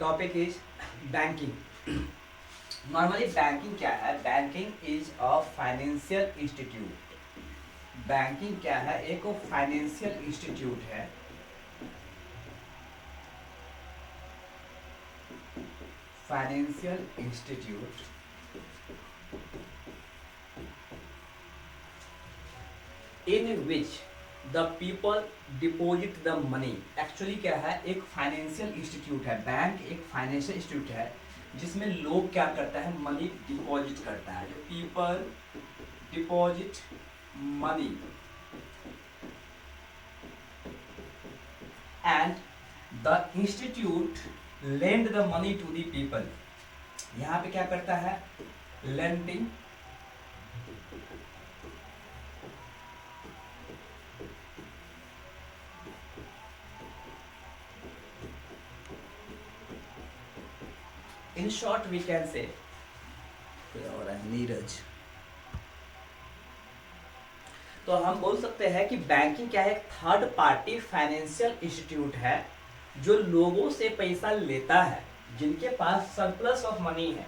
Topic is banking. Normally banking क्या है? Banking is a financial institute. Banking क्या है? एक फाइनेंशियल इंस्टीट्यूट है financial institute in which the people deposit the money. Actually क्या है? एक फाइनेंशियल इंस्टीट्यूट है, बैंक एक फाइनेंशियल इंस्टीट्यूट है जिसमें लोग क्या करता है? मनी डिपॉजिट करता है। People deposit money and the institute lend the money to the people. यहाँ पे क्या करता है? Lending in short we can say Neeraj. तो हम बोल सकते हैं कि बैंकिंग क्या है? एक थर्ड पार्टी फाइनेंशियल इंस्टीट्यूट है जो लोगों से पैसा लेता है, जिनके पास सरप्लस ऑफ मनी है,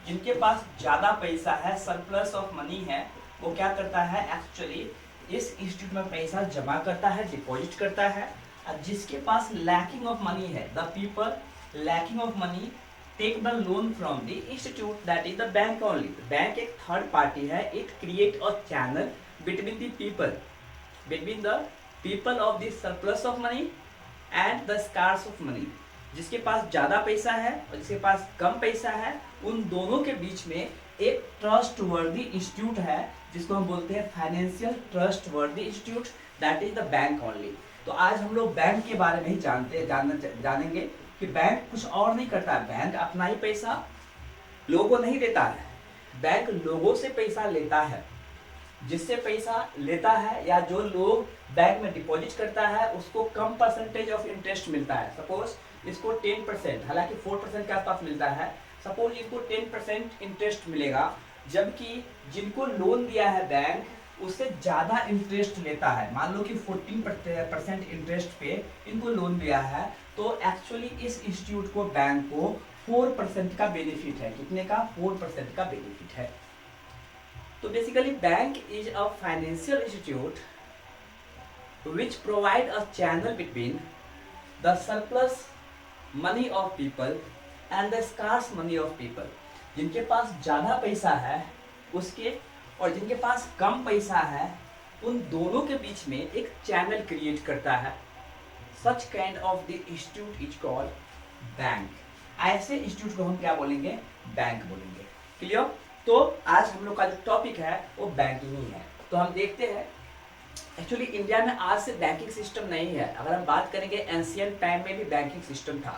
जिनके पास ज्यादा पैसा है, सरप्लस ऑफ मनी है, वो क्या करता है? एक्चुअली इस इंस्टीट्यूट में पैसा जमा करता है, डिपॉजिट करता है। और जिसके पास लैकिंग ऑफ मनी है, the people lacking of money take the loan from the institute, that is the bank only. Bank एक थर्ड पार्टी है, it create a channel between the people, between the people of the surplus of money and the scarce of money। जिसके पास ज्यादा पैसा है और जिसके पास कम पैसा है, उन दोनों के बीच में एक ट्रस्ट वर्दी इंस्टीट्यूट है जिसको हम बोलते हैं फाइनेंशियल ट्रस्ट वर्दी institute, that is the bank only. तो आज हम लोग बैंक के बारे में ही जानेंगे कि बैंक कुछ और नहीं करता है। बैंक अपना ही पैसा लोगों को नहीं देता है, बैंक लोगों से पैसा लेता है। जिससे पैसा लेता है या जो लोग बैंक में डिपॉजिट करता है उसको कम परसेंटेज ऑफ इंटरेस्ट मिलता है। सपोज इसको 10%, हालांकि 4% के आसपास मिलता है। सपोज इनको 10% इंटरेस्ट मिलेगा, जबकि जिनको लोन दिया है बैंक उससे ज़्यादा इंटरेस्ट लेता है। मान लो कि 14% इंटरेस्ट पे इनको लोन दिया है, तो एक्चुअली इस इंस्टीट्यूट को, बैंक को 4% का बेनिफिट है। कितने का? 4% का बेनिफिट है। तो basically bank is a financial institute which provide a channel between the surplus money of people and the scarce money of people। जिनके पास ज़्यादा पैसा है उसके और जिनके पास कम पैसा है, उन दोनों के बीच में एक चैनल क्रिएट करता है। Such kind of the institute is called bank. ऐसे इंस्टीट्यूट को हम क्या बोलेंगे? बैंक बोलेंगे। क्लियर? तो आज हम लोग का जो टॉपिक है वो बैंकिंग ही है। तो हम देखते हैं, एक्चुअली इंडिया में आज से बैंकिंग सिस्टम नहीं है। अगर हम बात करेंगे एंशियंट टाइम में भी बैंकिंग सिस्टम था।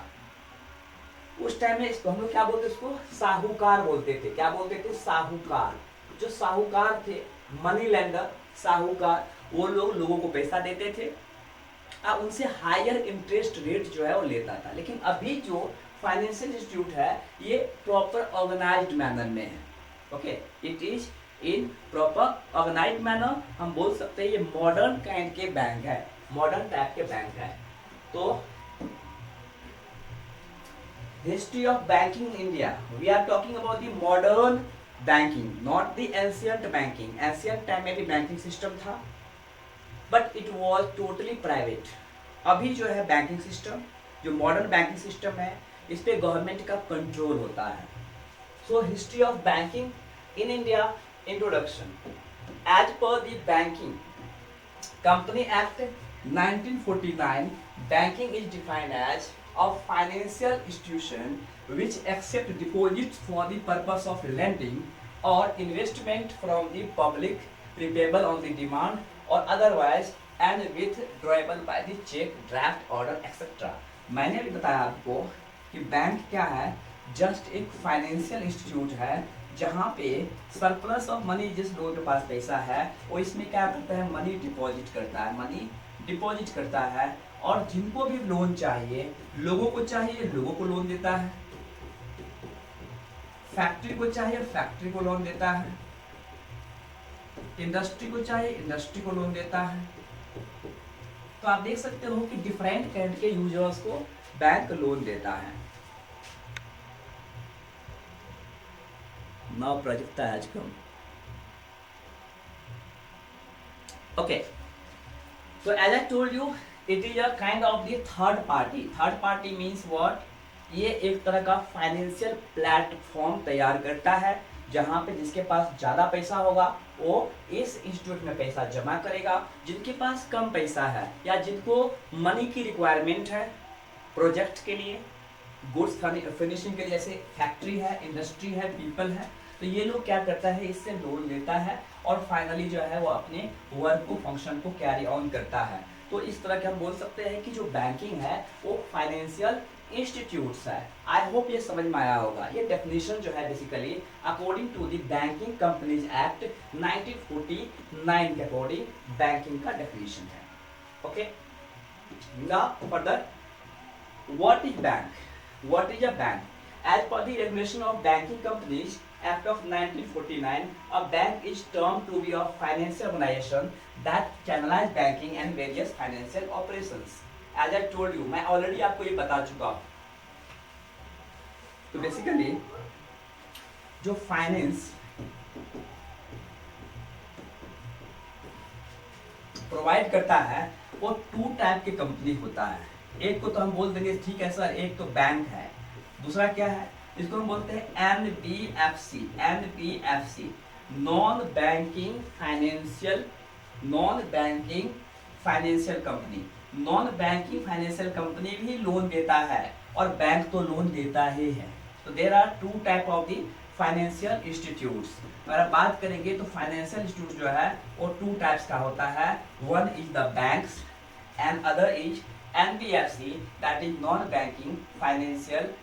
उस टाइम में इसको हम लोग क्या बोलते? इसको साहूकार बोलते थे। क्या बोलते थे? साहूकार। जो साहूकार थे, मनी लेंडर, साहूकार, वो लोग लोगों को पैसा देते थे और उनसे हायर इंटरेस्ट रेट जो है वो लेता था। लेकिन अभी जो फाइनेंशियल इंस्टीट्यूट है ये प्रॉपर ऑर्गेनाइज्ड मैनर में है। Okay, it is in proper organised manner. हम बोल सकते हैं ये मॉडर्न काइंड के बैंक है, मॉडर्न टाइप के बैंक है। तो history of banking in India, we are talking about the modern banking, not the ancient banking. Ancient time में भी बैंकिंग सिस्टम था but it was totally private. अभी जो है बैंकिंग सिस्टम, जो मॉडर्न बैंकिंग सिस्टम है, इस पे गवर्नमेंट का कंट्रोल होता है। So history of banking in India, introduction. As per the Banking Company Act 1949, banking is defined as a financial institution which accepts deposits for the purpose of lending or investment from the public, repayable on the demand or otherwise and withdrawable by the check, draft order, etc. मैंने भी बताया आपको कि bank क्या है? Just एक financial institute है जहाँ पे सरप्लस ऑफ मनी, जिस लोगों के पास पैसा है वो इसमें क्या करता है? मनी डिपॉजिट करता है, मनी डिपॉजिट करता है। और जिनको भी लोन चाहिए, लोगों को चाहिए, लोगों को लोन देता है। फैक्ट्री को चाहिए, फैक्ट्री को लोन देता है। इंडस्ट्री को चाहिए, इंडस्ट्री को लोन देता है। तो आप देख सकते हो कि डिफरेंट काइंड के यूजर्स को बैंक लोन देता है। Now Prajakta has come. Okay. So as I told you, it is a kind of the third party. Third party means what? ये एक तरह का फाइनेंशियल प्लेटफॉर्म तैयार करता है जहां पे जिसके पास ज्यादा पैसा होगा वो इस इंस्टीट्यूट में पैसा जमा करेगा, जिनके पास कम पैसा है या जिनको मनी की रिक्वायरमेंट है प्रोजेक्ट के लिए, गुड्स फिनिशिंग के लिए, जैसे फैक्ट्री है, इंडस्ट्री है, पीपल है, तो ये लोग क्या करता है, इससे लोन लेता है और फाइनली जो है वो अपने वर्क को, फंक्शन को कैरी ऑन करता है। तो इस तरह के हम बोल सकते हैं कि जो बैंकिंग है वो फाइनेंशियल इंस्टीट्यूट्स है। आई होप ये समझ में आया होगा। ये डेफिनेशन जो है basically according to the banking companies act 1949 के अकॉर्डिंग बैंकिंग का डेफिनेशन है। Okay, now further, what is bank? What is a bank? As per the regulation of banking companies Act of 1949, a bank is termed to be a financial organization that channelize banking and various financial operations. As I told you, मैं already आपको ये बता चुका हूँ। तो basically जो finance provide करता है वो टू टाइप के कंपनी होता है। एक को तो हम बोल देंगे ठीक है सर, एक तो बैंक है, दूसरा क्या है, इसको हम बोलते हैं NBFC। NBFC non banking financial company. Non banking financial company भी लोन देता है और बैंक तो लोन देता ही है। तो there are two type of the financial institutes. अगर आप बात करेंगे तो फाइनेंशियल इंस्टीट्यूट जो है वो टू टाइप्स का होता है। One is the banks and other is NBFC, that is non banking financial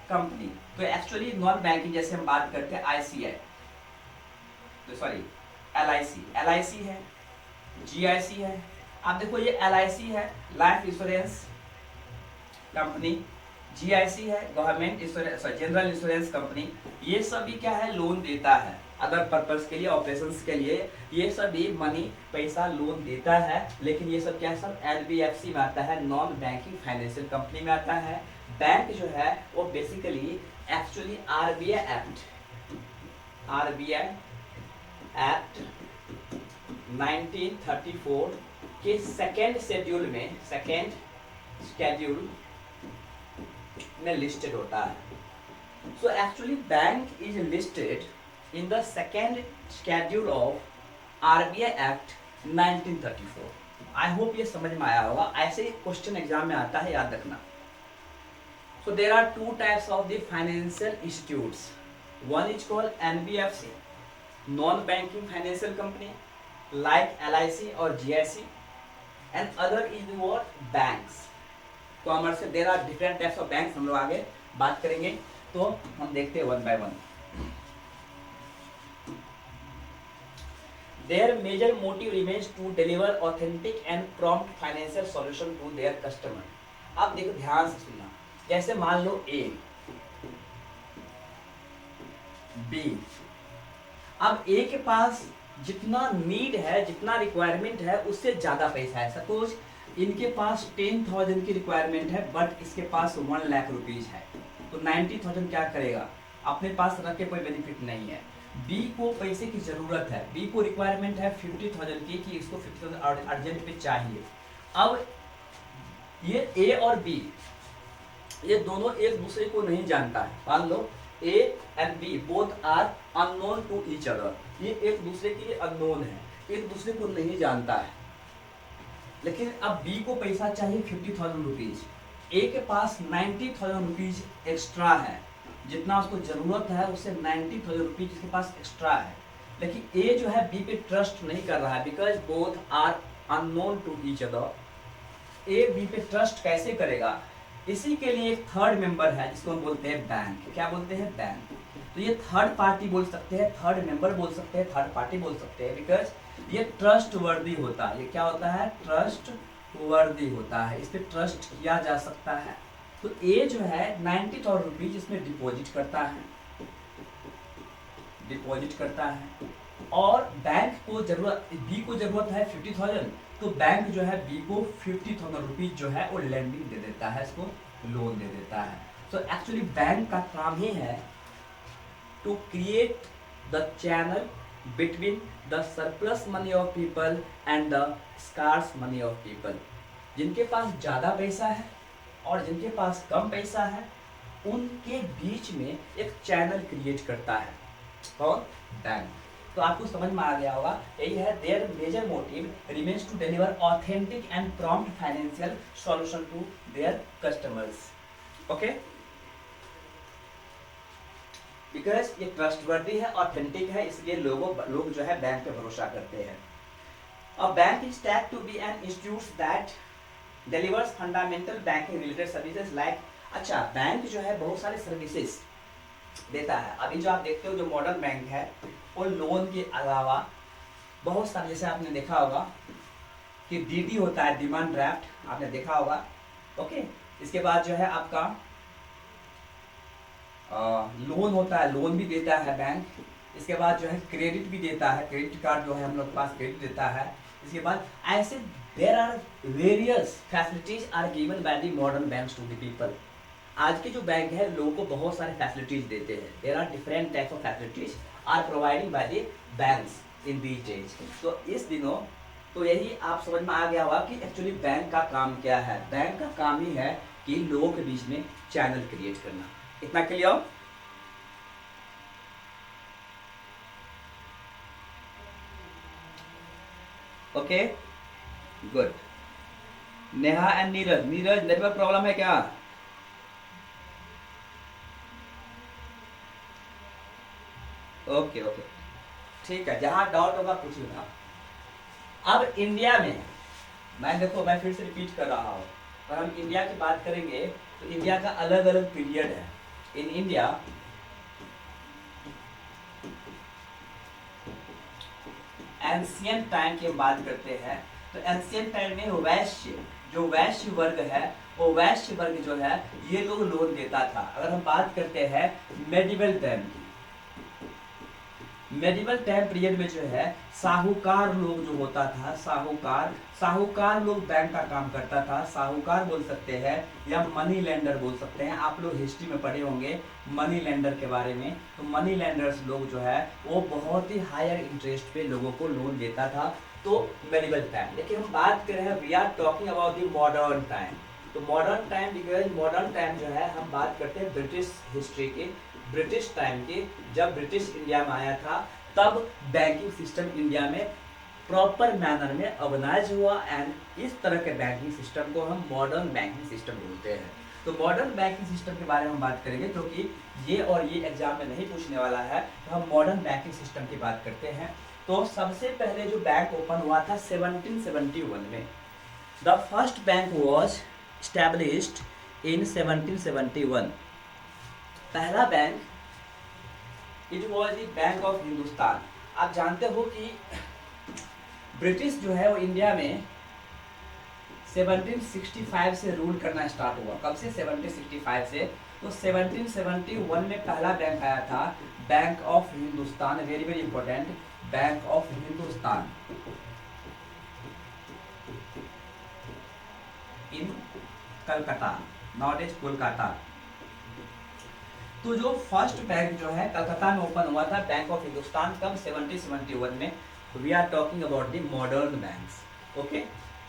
company. तो एक्चुअली नॉन बैंकिंग जैसे हम बात करते हैं ICI, तो सॉरी LIC है, GIC है। आप देखो ये LIC है, लाइफ इंश्योरेंस कंपनी, GIC है, government insurance, general insurance company. ये सभी क्या है, लोन देता है अदर पर्पस के लिए, ऑपरेशंस के लिए। ये सभी मनी, पैसा, लोन देता है। लेकिन ये सब क्या है, सब NBFC में आता है, नॉन बैंकिंग फाइनेंशियल कंपनी में आता है। बैंक जो है वो बेसिकली एक्चुअली RBI एक्ट 1934 के सेकेंड शेड्यूल में लिस्टेड होता है। So actually bank is listed in the second schedule of RBI act 1934। I hope ये समझ में आया होगा। ऐसे ही क्वेश्चन एग्जाम में आता है, याद रखना। So there are two types of the financial institutes. One is called NBFC, non-banking financial company, like LIC or GIC, and other is the what? Banks. Commercial. There are different types of banks. हम लोग आगे बात करेंगे, तो हम देखते हैं one by one. Their major motive remains to deliver authentic and prompt financial solution to their customer. अब देखो ध्यान से सुनना। जैसे मान लो A, B। अब A के पास जितना नीड है, जितना रिक्वायरमेंट है, उससे ज्यादा पैसा है। सपोज इनके पास 10,000 की रिक्वायरमेंट है बट इसके पास 1 लाख रुपीज है, तो 90,000 क्या करेगा, अपने पास रख के कोई बेनिफिट नहीं है। B को पैसे की जरूरत है, B को रिक्वायरमेंट है 50,000 की, कि इसको 50,000 अर्जेंट में चाहिए। अब ये A और B ये दोनों एक दूसरे को नहीं जानता है। मान लो A and B both are unknown to each other. ये एक दूसरे के लिए अननोन है, एक दूसरे को नहीं जानता है। लेकिन अब B को पैसा चाहिए 50,000 रुपीज, A के पास 90,000 रुपीज एक्स्ट्रा है, जितना उसको जरूरत है उससे 90,000 रुपीज इसके पास एक्स्ट्रा है। लेकिन A जो है B पे ट्रस्ट नहीं कर रहा है, because both are unknown to each other. A B पे ट्रस्ट कैसे करेगा? इसी के लिए एक थर्ड मेंबर है जिसको हम बोलते हैं बैंक। क्या बोलते हैं? बैंक। तो ये थर्ड पार्टी बोल सकते हैं, थर्ड मेंबर बोल सकते हैं, थर्ड पार्टी बोल सकते हैं, बिकॉज ये ट्रस्ट वर्दी होता है। ये क्या होता है? ट्रस्ट वर्दी होता है, इस पर ट्रस्ट किया जा सकता है। तो ए जो है 90,000 रुपीज इसमें डिपॉजिट करता है और बैंक को जरूरत, बी को जरूरत है 50,000, तो बैंक जो है बी को 50,000 रुपीज जो है वो लेंडिंग दे देता है, इसको लोन दे देता है। तो एक्चुअली बैंक का काम ही है to create the channel between the surplus money of people and the scarce money of people. जिनके पास ज़्यादा पैसा है और जिनके पास कम पैसा है, उनके बीच में एक चैनल क्रिएट करता है कौन? बैंक। तो आपको समझ में आ गया होगा, यही है their major motive remains to deliver authentic and prompt financial solution to their customers. Okay, because ये ट्रस्टवर्दी है, ऑथेंटिक है, इसलिए लोग जो है बैंक पे भरोसा करते हैं। A bank is tag to be an institute that delivers fundamental banking related services like. अच्छा, बैंक जो है बहुत सारे सर्विसेज देता है। अभी जो आप देखते हो जो मॉडर्न बैंक है, वो लोन के अलावा बहुत सारे, जैसे आपने देखा होगा कि डीडी होता है, डिमांड ड्राफ्ट, आपने देखा होगा। ओके, इसके बाद जो है आपका लोन होता है, लोन भी देता है बैंक। इसके बाद जो है क्रेडिट भी देता है, क्रेडिट कार्ड जो है हम लोग के पास क्रेडिट देता है। इसके बाद ऐसे there are various facilities are given by the modern banks to the people. आज के जो बैंक है लोगों को बहुत सारे फैसिलिटीज देते हैं। There are different types of facilities are providing by the banks in these days. तो इस दिनों तो यही आप समझ में आ गया होगा कि एक्चुअली बैंक का काम क्या है। बैंक का काम ही है कि लोगों के बीच में चैनल क्रिएट करना। इतना clear? Okay, good. Neha and Neeraj, network problem है क्या? ओके ओके, ठीक है, जहां डाउट होगा पूछिएगा। अब इंडिया में मैं फिर से रिपीट कर रहा हूँ, अगर हम इंडिया की बात करेंगे तो इंडिया का अलग अलग पीरियड है। इन इंडिया एंशियंट टाइम की हम बात करते हैं, तो एंशियंट टाइम में वैश्य वर्ग है, वो वैश्य वर्ग जो है ये लोग लोन देता था। अगर हम बात करते हैं मेडिवल टाइम की, मेडिवल टाइम पीरियड में जो है साहूकार लोग जो होता था, साहूकार लोग बैंक का काम करता था। साहूकार बोल सकते हैं या मनी लेंडर बोल सकते हैं। आप लोग हिस्ट्री में पढ़े होंगे मनी लेंडर के बारे में। तो मनी लेंडर्स लोग जो है वो बहुत ही हायर इंटरेस्ट पे लोगों को लोन देता था। तो मेडिवल टाइम, लेकिन हम बात कर रहे हैं, we are talking about the modern time. तो modern time, because modern time जो है हम बात करते हैं ब्रिटिश हिस्ट्री की, ब्रिटिश टाइम की। जब ब्रिटिश इंडिया में आया था तब बैंकिंग सिस्टम इंडिया में प्रॉपर मैनर में ऑर्गेनाइज हुआ, एंड इस तरह के बैंकिंग सिस्टम को हम मॉडर्न बैंकिंग सिस्टम बोलते हैं। तो मॉडर्न बैंकिंग सिस्टम के बारे में हम बात करेंगे, क्योंकि ये और ये एग्जाम में नहीं पूछने वाला है, तो हम मॉडर्न बैंकिंग सिस्टम की बात करते हैं। तो सबसे पहले जो बैंक ओपन हुआ था 1771 में। The first bank was established in 1771। पहला bank it was the bank of Hindustan. आप जानते हो कि ब्रिटिश जो है वो इंडिया में 1765 से रूल करना स्टार्ट हुआ। कब से? 1765 से। तो 1771 में पहला बैंक आया था, bank of Hindustan, very very important, bank of Hindustan in Calcutta, not is Kolkata. तो जो फर्स्ट बैंक जो है कलकत्ता में ओपन हुआ था, बैंक ऑफ हिंदुस्तान, कब? 1771 में। We are talking about the modern banks. Okay,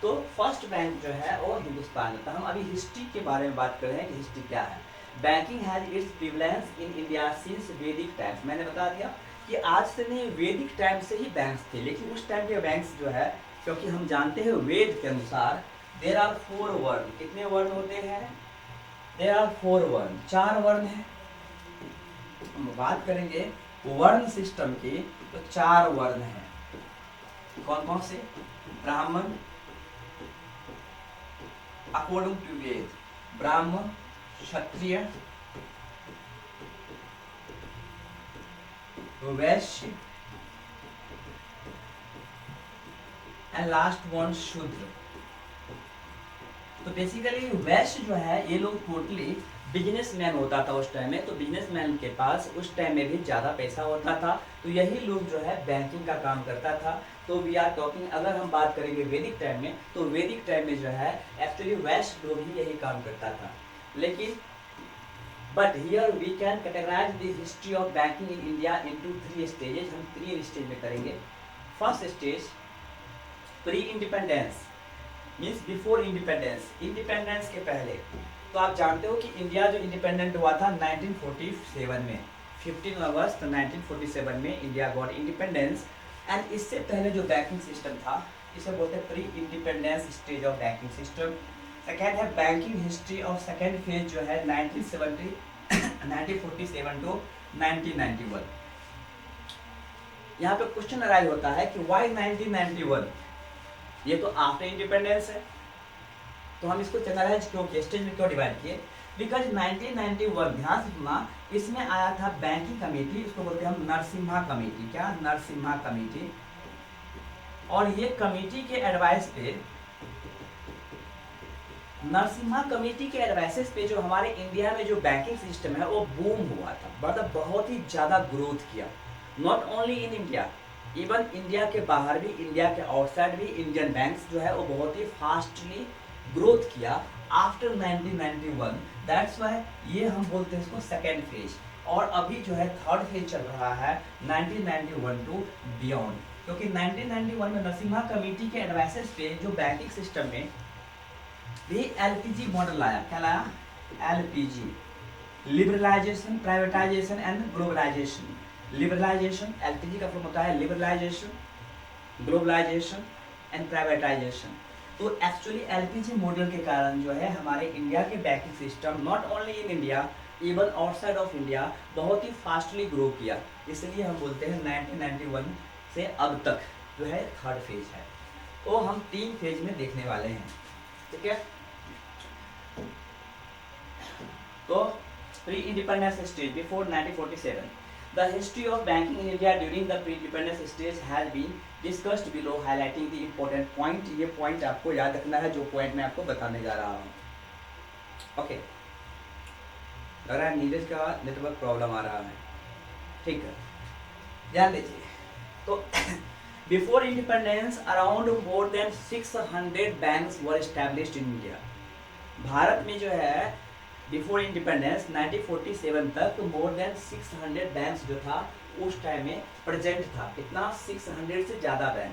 तो फर्स्ट बैंक जो है वो हिंदुस्तान में था। हम अभी हिस्ट्री के बारे में बात कर रहे हैं कि हिस्ट्री क्या है। Banking has its prevalence in India since वैदिक टाइम्स। मैंने बता दिया कि आज से नहीं, वैदिक टाइम से ही बैंक्स थे, लेकिन उस टाइम के बैंक्स जो है, क्योंकि हम जानते हैं वेद के अनुसार देयर आर 4 वर्ण। कितने वर्ण होते हैं? देयर आर 4 वर्ण, 4 वर्ण है। हम बात करेंगे वर्ण सिस्टम की, तो 4 वर्ण हैं। कौन कौन से? ब्राह्मण, अकॉर्डिंग टू वेद, ब्राह्मण, क्षत्रिय, वैश्य, एंड लास्ट वन शूद्र। तो बेसिकली वैश्य जो है ये लोग टोटली बिजनेसमैन होता था उस टाइम में। तो बिजनेसमैन के पास उस टाइम में भी ज़्यादा पैसा होता था, तो यही लोग जो है बैंकिंग का काम करता था। तो वी आर टॉकिंग, अगर हम बात करेंगे वैदिक टाइम में, तो वैदिक टाइम में जो है एक्चुअली वैश्य लोग ही यही काम करता था। लेकिन but here we can categorise the history of banking in India into 3 stages. हम 3 स्टेज में करेंगे। First stage pre independence, means before independence, independence के पहले। तो आप जानते हो कि इंडिया जो इंडिपेंडेंट हुआ था 1947 में, 15 अगस्त 1947 में इंडिया गॉट इंडिपेंडेंस। एंड इससे पहले जो बैंकिंग सिस्टम था इसे बोलते हैं pre independence stage of banking system. Second है banking history of second phase जो है 1947 टू 1991। यहाँ पे क्वेश्चन अराइज होता है कि वाई 1991, ये तो आफ्टर इंडिपेंडेंस है, तो हम इसको जनरलाइज क्यों किए, स्टेज में क्यों डिवाइड किए? बिकॉज 1991, ध्यान से सुनना, इसमें आया था बैंकिंग कमेटी, इसको बोलते हैं हम नरसिम्हा कमेटी। क्या? नरसिम्हा कमेटी। और ये कमेटी के एडवाइस पे, नरसिम्हा कमेटी के एडवाइसेस पे जो हमारे इंडिया में जो बैंकिंग सिस्टम है वो बूम हुआ था, मतलब बहुत ही ज़्यादा ग्रोथ किया। Not only in India, even India के बाहर भी, इंडिया के आउटसाइड भी इंडियन बैंक्स जो है वो बहुत ही फास्टली ग्रोथ किया आफ्टर 1991। दैट्स वाई ये हम बोलते हैं इसको सेकेंड फेज। और अभी जो है थर्ड फेज चल रहा है 1991 टू बियॉन्ड, क्योंकि 1991 में नरसिम्हा कमेटी के एडवाइसेस पे जो बैंकिंग सिस्टम में भी एलपीजी मॉडल लाया। क्या लाया? LPG, liberalisation, privatisation and globalisation. Liberalisation, LPG का फॉर्म होता है लिबरलाइजेशन, ग्लोबलाइजेशन एंड प्राइवेटाइजेशन। तो एक्चुअली एलपीजी मॉडल के कारण जो है हमारे इंडिया के banking system not only in India, even outside of India बहुत ही फास्टली ग्रो किया। इसलिए हम बोलते हैं 1991 से अब तक जो है थर्ड फेज है। तो हम 3 फेज में देखने वाले हैं, ठीक है। तो pre independence stage before 1947, the history of banking in India during the pre independence stage has been discussed below, highlighting the important point. ये पॉइंट आपको याद रखना है जो पॉइंट मैं आपको बताने जा रहा हूँ। ओके, लग रहा है नीरज का नेटवर्क प्रॉब्लम आ रहा है, ठीक है, ध्यान दीजिए। तो before independence around more than 600 banks were established in India. Bharat में जो है बिफोर इंडिपेंडेंस 1947 तक मोर देन 600 बैंक्स जो था उस टाइम में प्रेजेंट था। कितना? 600 से ज़्यादा bank.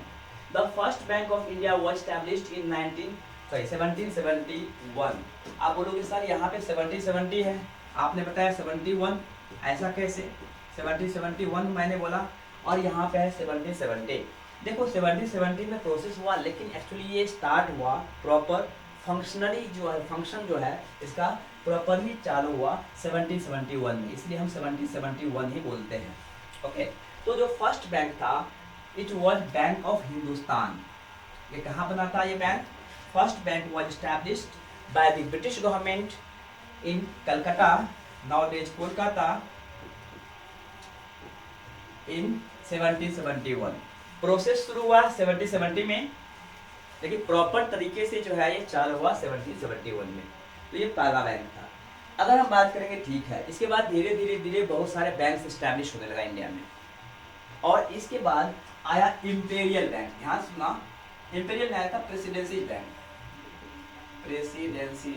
The first bank of India was established in 1771। आप बोलोगे सर यहाँ पे 70 है, आपने बताया 71, ऐसा कैसे? 70 मैंने बोला और यहाँ पे है 70। देखो 70 में प्रोसेस हुआ, लेकिन एक्चुअली ये स्टार्ट हुआ प्रॉपर फंक्शनली जो है, फंक्शन जो है इसका प्रॉपरली चालू हुआ 1771 में, इसलिए हम 1771 ही बोलते हैं। ओके, तो जो फर्स्ट बैंक था it was bank of Hindustan. ये कहाँ बना था ये bank? First bank was established by the British government in Calcutta, nowadays Kolkata, in 1771। Process शुरू हुआ 1770 में, लेकिन प्रॉपर तरीके से जो है ये चालू हुआ 1771 में। तो ये पहला बैंक था। अगर हम बात करेंगे, ठीक है, इसके बाद धीरे धीरे बहुत सारे बैंक एस्टैब्लिश होने लगा इंडिया में। और इसके बाद आया इंपेरियल बैंक। ध्यान सुना, इंपेरियल में आया था प्रेसिडेंसी बैंक, प्रेसिडेंसी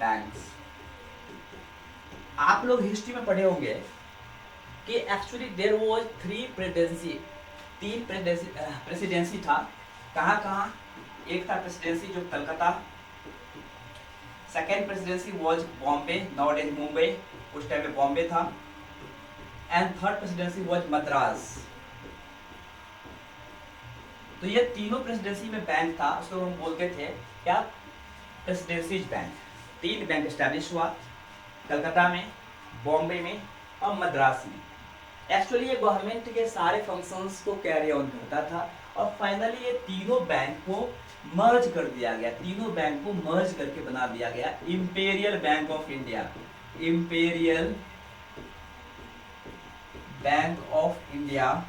बैंक्स। आप लोग हिस्ट्री में पढ़े होंगे कि actually there was 3 presidency, 3 presidency था। कहाँ? एक था प्रेसिडेंसी जो Calcutta, second presidency was Bombay, nowadays Mumbai, उस टाइम में बॉम्बे था, and third presidency was Madras. तो ये तीनों प्रेसिडेंसी में बैंक था, उसको हम बोलते थे क्या? Presidencies bank. 3 बैंक एस्टैब्लिश हुआ, कलकत्ता में, बॉम्बे में और मद्रास में। एक्चुअली ये गवर्नमेंट के सारे फंक्शंस को कैरी ऑन करता था और फाइनली ये तीनों बैंक को मर्ज कर दिया गया, तीनों बैंक को मर्ज करके बना दिया गया imperial bank of India. Imperial bank of India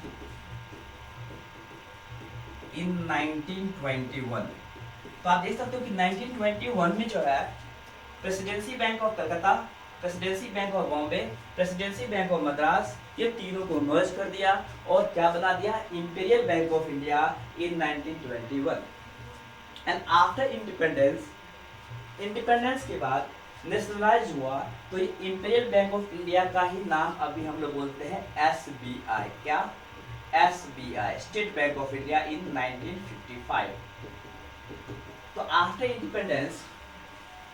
in 1921। तो आप देख सकते हो कि 1921 में जो है presidency bank of Calcutta, presidency bank of Bombay, presidency bank of Madras, ये तीनों को मर्ज कर दिया और क्या बना दिया? Imperial bank of India in 1921। And after independence, independence के बाद नेशनलाइज हुआ तो ये इंपीरियल बैंक ऑफ इंडिया का ही नाम अभी हम लोग बोलते हैं एसबीआई। क्या? SBI, State bank of India, in 1955। तो after independence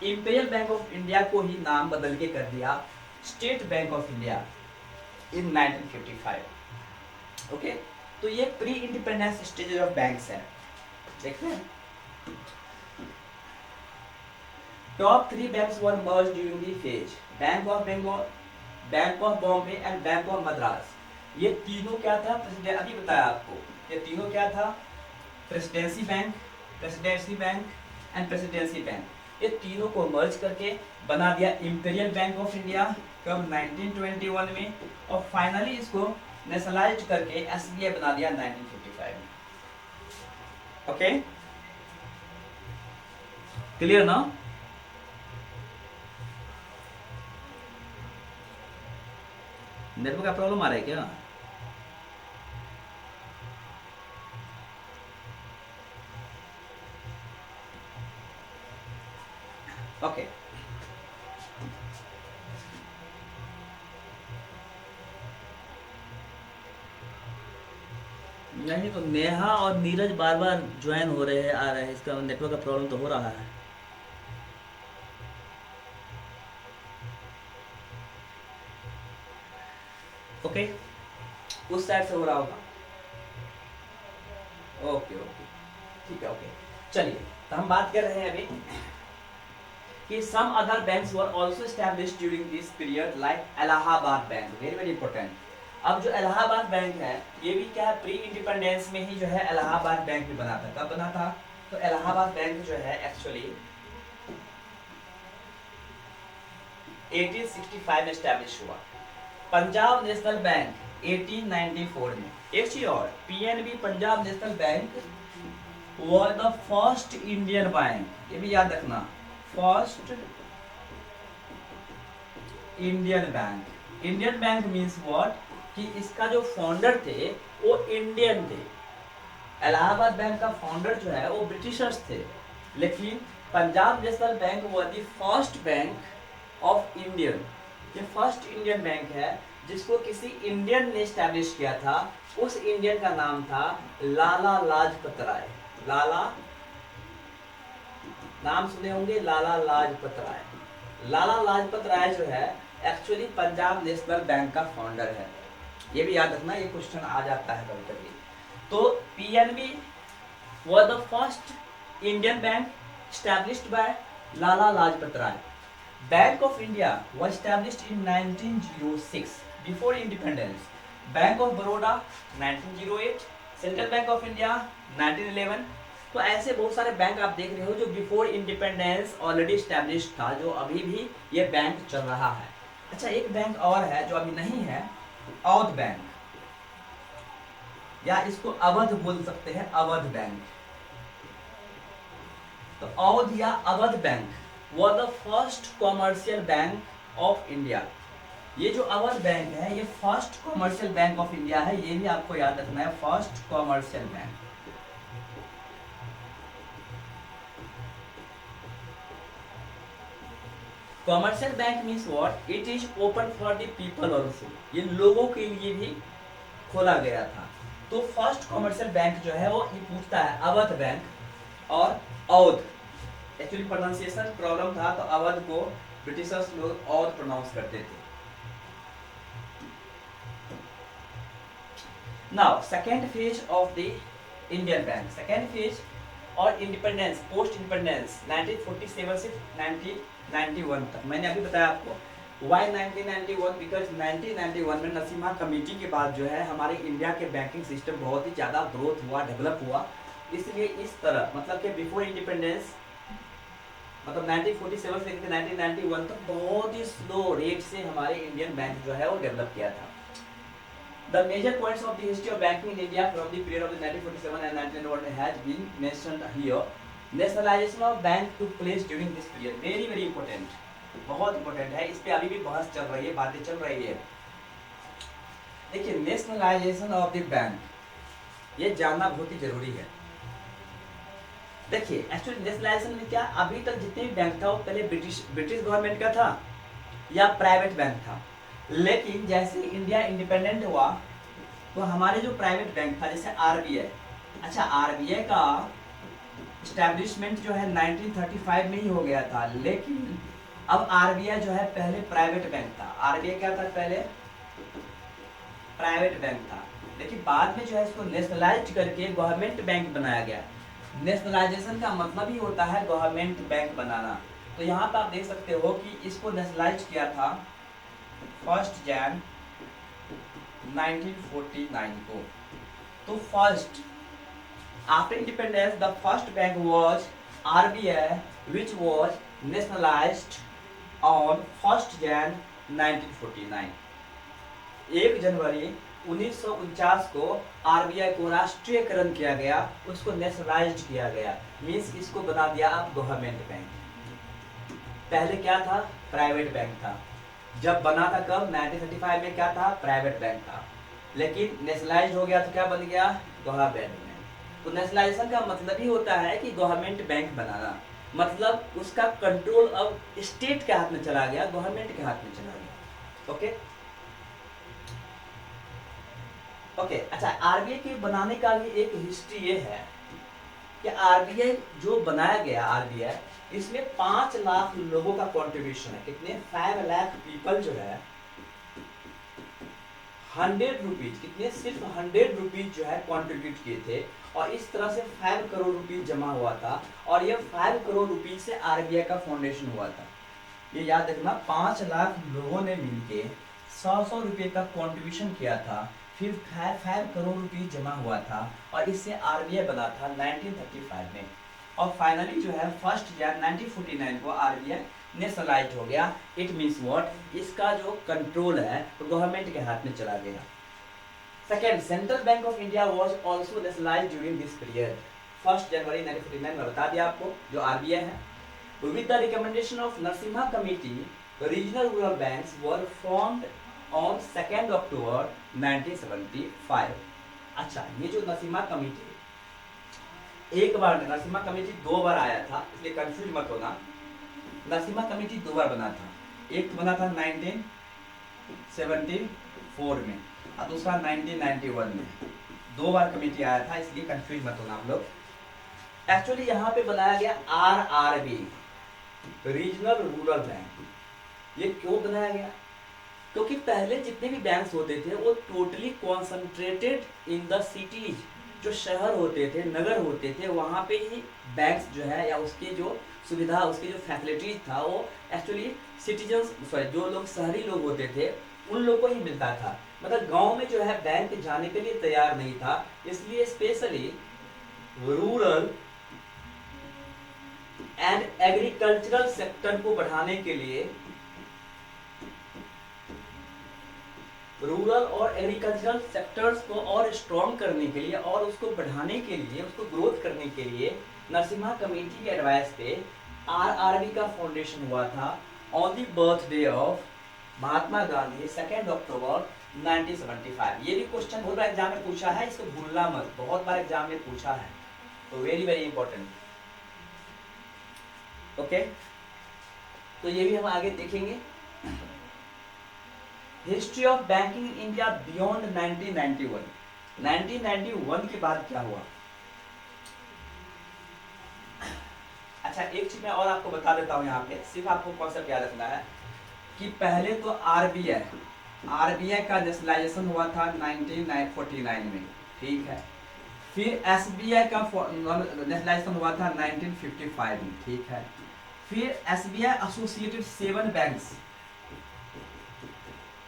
Imperial bank of India को ही नाम बदल के कर दिया State bank of India in 1955। Okay, तो ये pre independence stage of banks है। देखते हैं, top 3 banks were merged during the phase, Bank of Bengal, Bank of Bombay and Bank of Madras. ये तीनों क्या था? अभी बताया आपको, ये तीनों क्या था? Presidency bank and presidency bank. ये तीनों को मर्ज करके बना दिया इंपीरियल बैंक ऑफ इंडिया कब? 1921 में। और फाइनली इसको नेशनलाइज करके एसबीआई बना दिया 1955 में। ओके, क्लियर ना? नेटवर्क का प्रॉब्लम आ रहा है क्या? ओके, नहीं तो नेहा और नीरज बार बार ज्वाइन हो रहे हैं, आ रहे हैं, इसका नेटवर्क का प्रॉब्लम तो हो रहा है। ओके, उस साइड से हो रहा होगा। ओके ओके, ठीक है। ओके, चलिए, तो हम बात कर रहे हैं अभी कि some other banks were also established during this period like Allahabad bank. Very very important. अब जो इलाहाबाद बैंक है ये भी क्या है? प्री इंडिपेंडेंस में ही जो है इलाहाबाद बैंक भी बना था। कब बना था? तो इलाहाबाद बैंक जो है एक्चुअली 1865 में एस्टैब्लिश हुआ। पंजाब नेशनल बैंक 1894 में। एक चीज और, PNB Punjab national bank was the first Indian bank, ये भी याद रखना, first Indian bank. Indian bank means what? कि इसका जो फाउंडर थे वो इंडियन थे। इलाहाबाद बैंक का फाउंडर जो है वो ब्रिटिशर्स थे, लेकिन पंजाब नेशनल बैंक वो the first bank of Indian. ये फर्स्ट इंडियन बैंक है जिसको किसी इंडियन ने एस्टैब्लिश किया था। उस इंडियन का नाम था लाला लाजपत राय। लाला, नाम सुने होंगे, लाला लाजपत राय। लाला लाजपत राय जो है एक्चुअली पंजाब नेशनल बैंक का फाउंडर है। ये भी याद रखना, ये क्वेश्चन आ जाता है कभी कभी। तो PNB was the first Indian bank established by Lala Lajpat Rai. Bank of India was established in 1906 before independence. Bank of Baroda 1908, Central Bank of India 1911। तो ऐसे बहुत सारे बैंक आप देख रहे हो जो बिफोर इंडिपेंडेंस ऑलरेडी एस्टैब्लिश था, जो अभी भी ये बैंक चल रहा है। अच्छा, एक बैंक और है जो अभी नहीं है, अवध बैंक, या इसको अवध बोल सकते हैं, अवध बैंक। तो अवध या अवध बैंक वो the first commercial bank of India. ये जो अवध बैंक है ये first commercial bank of India है, ये भी आपको याद रखना है, first commercial bank. Commercial bank means what? It is open for the people also. ये लोगों के लिए भी खोला गया था। तो फर्स्ट कॉमर्शियल बैंक जो है वो ये पूछता है अवध बैंक और अवध। एक्चुअली प्रोनाउंसिएशन प्रॉब्लम था तो अवध को ब्रिटिशर्स लोग अवध प्रोनाउंस करते थे। Now second phase of the Indian bank, second phase और इंडिपेंडेंस, पोस्ट इंडिपेंडेंस 1947 से 1991 तक। मैंने अभी बताया आपको वाई 1991, बिकॉज 1991 में नरसिम्हा कमेटी के बाद जो है हमारे इंडिया के बैंकिंग सिस्टम बहुत ही ज़्यादा ग्रोथ हुआ, डेवलप हुआ। इसलिए इस तरह मतलब कि बिफोर इंडिपेंडेंस मतलब 1947 से लेकर 1991 तक बहुत ही स्लो रेट से हमारे इंडियन बैंक जो है वो डेवलप किया था। The major points of the history of banking in India from the period of the 1947 and 1991 has been mentioned here. Nationalization of bank took place during this period. Very very important, बहुत important है, इस पे अभी भी बहस चल रही है, बातें चल रही है। देखिए, नेशनलाइजेशन ऑफ द बैंक ये जानना बहुत ही जरूरी है। देखिए एक्चुअली नेशनलाइजेशन में क्या, अभी तक जितने भी बैंक था वो पहले ब्रिटिश गवर्नमेंट का था या प्राइवेट बैंक था, लेकिन जैसे इंडिया इंडिपेंडेंट हुआ तो हमारे जो प्राइवेट बैंक था जैसे आरबीआई, अच्छा आरबीआई का स्टैब्लिशमेंट जो है 1935 में ही हो गया था, लेकिन अब आरबीआई जो है पहले प्राइवेट बैंक था। आरबीआई क्या था, पहले प्राइवेट बैंक था, लेकिन बाद में जो है इसको नेशनलाइज करके गवर्नमेंट बैंक बनाया गया। नेशनलाइजेशन का मतलब ही होता है गवर्नमेंट बैंक बनाना। तो यहाँ पर आप देख सकते हो कि इसको नेशनलाइज किया था 1 जन 1949 को। तो first after independence the first bank was RBI which was nationalised on 1 जन 1949। 1 जनवरी 1949 को आरबीआई को राष्ट्रीयकरण किया गया, उसको नेशनलाइज्ड किया गया, मींस इसको बना दिया अब गवर्नमेंट बैंक। पहले क्या था, प्राइवेट बैंक था। जब बना था कब, 1935 में क्या था, प्राइवेट बैंक था, लेकिन नेशनलाइज्ड हो गया तो क्या बन गया, गवर्नमेंट बैंक। तो नेशनलाइजेशन का मतलब ही होता है कि गवर्नमेंट बैंक बनाना, मतलब उसका कंट्रोल अब स्टेट के हाथ में चला गया, गवर्नमेंट के हाथ में चला गया। ओके ओके अच्छा, आरबीआई के बनाने का भी एक हिस्ट्री ये है कि आरबीआई जो बनाया गया, आरबीआई इसमें 5 लाख लोगों का कंट्रीब्यूशन है। कितने, 5 लाख पीपल जो है 100 रुपीज, कितने, सिर्फ 100 रुपीज जो है कंट्रीब्यूट किए थे, और इस तरह से 5 करोड़ रुपीज जमा हुआ था, और ये 5 करोड़ रुपीज से आरबीआई का फाउंडेशन हुआ था। ये याद रखना, 5 लाख लोगों ने मिलके 100 रुपये का कंट्रीब्यूशन किया था, फिर 5 करोड़ रुपीज जमा हुआ था, और इससे आरबीआई बना था 1935 में, और फाइनली जो है 1 जनवरी 1949 को आरबीआई नेशनलाइज हो गया। इट मीन्स व्हाट, इसका जो कंट्रोल है तो गवर्नमेंट के हाथ में चला गया। Second, central bank of India was also nationalised during this period. 1 जनवरी 1949 में बता दिया आपको, जो आरबीआई है। With the recommendation of Narasimha committee, regional rural banks were formed on 2 अक्टूबर 1975। अच्छा, ये जो नरसिम्हा कमेटी, एक बार नरसिम्हा कमेटी 2 बार आया था, इसलिए कंफ्यूज मत होना। नरसिम्हा कमेटी 2 बार बना था, एक बना था 1974 में और दूसरा 1991 में। 2 बार कमेटी आया था, इसलिए कंफ्यूज मत होना आप लोग। एक्चुअली यहाँ पे बनाया गया आरआरबी, रीजनल रूरल बैंक। ये क्यों बनाया गया, क्योंकि पहले जितने भी बैंक्स होते थे वो totally concentrated in the cities, जो शहर होते थे, नगर होते थे, वहाँ पे ही बैंक्स जो है या उसकी जो सुविधा, उसकी जो फैसिलिटीज था वो एक्चुअली सिटीजन्स, सॉरी जो लोग शहरी लोग होते थे उन लोगों को ही मिलता था। मतलब गांव में जो है बैंक जाने के लिए तैयार नहीं था, इसलिए specially rural and agricultural sector को बढ़ाने के लिए, रूरल और एग्रीकल्चरल सेक्टर्स को और स्ट्रॉन्ग करने के लिए और उसको बढ़ाने के लिए, उसको ग्रोथ करने के लिए नरसिम्हा कमेटी के एडवाइस पे आरआरबी का फाउंडेशन हुआ था on the birthday of Mahatma Gandhi 2 अक्टूबर 1975। ये भी क्वेश्चन बहुत बार एग्जाम में पूछा है, इसको भूलना मत, बहुत बार एग्जाम में पूछा है, तो वेरी वेरी इंपॉर्टेंट। ओके, तो ये भी हम आगे देखेंगे। History of banking in India beyond 1991। 1991 के बाद क्या हुआ। अच्छा, एक चीज मैं और आपको बता देता हूं, यहाँ पे सिर्फ आपको कॉन्सेप्ट याद रखना है कि पहले तो आरबीआई का नेशनलाइजेशन हुआ था 1949 में, ठीक है। फिर एसबीआई का नेशनलाइजेशन हुआ था 1955 में, ठीक है। फिर एसबीआई एसोसिएटेड 7 बैंक्स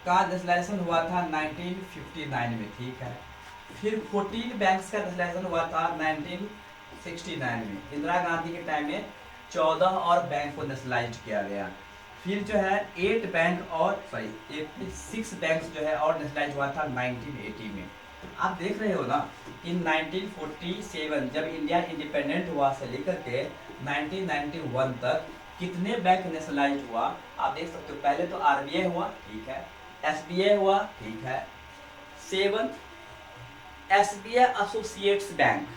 का नेशनलाइजेशन हुआ था 1959 में, ठीक है। फिर 14 बैंक्स का नेशनलाइजेशन हुआ था 1969 में। इंदिरा गांधी के टाइम में 14 और बैंक को नेशनलाइज किया गया। फिर जो है 6 बैंक जो है और नेशनलाइज हुआ था 1980 में। आप देख रहे हो ना कि 1947 जब इंडिया इंडिपेंडेंट हुआ से लेकर के 1991 तक कितने बैंक नेशनलाइज हुआ, आप देख सकते हो। पहले तो आरबीआई हुआ, ठीक है, एसबीआई हुआ, ठीक है, 7 SBI associates bank,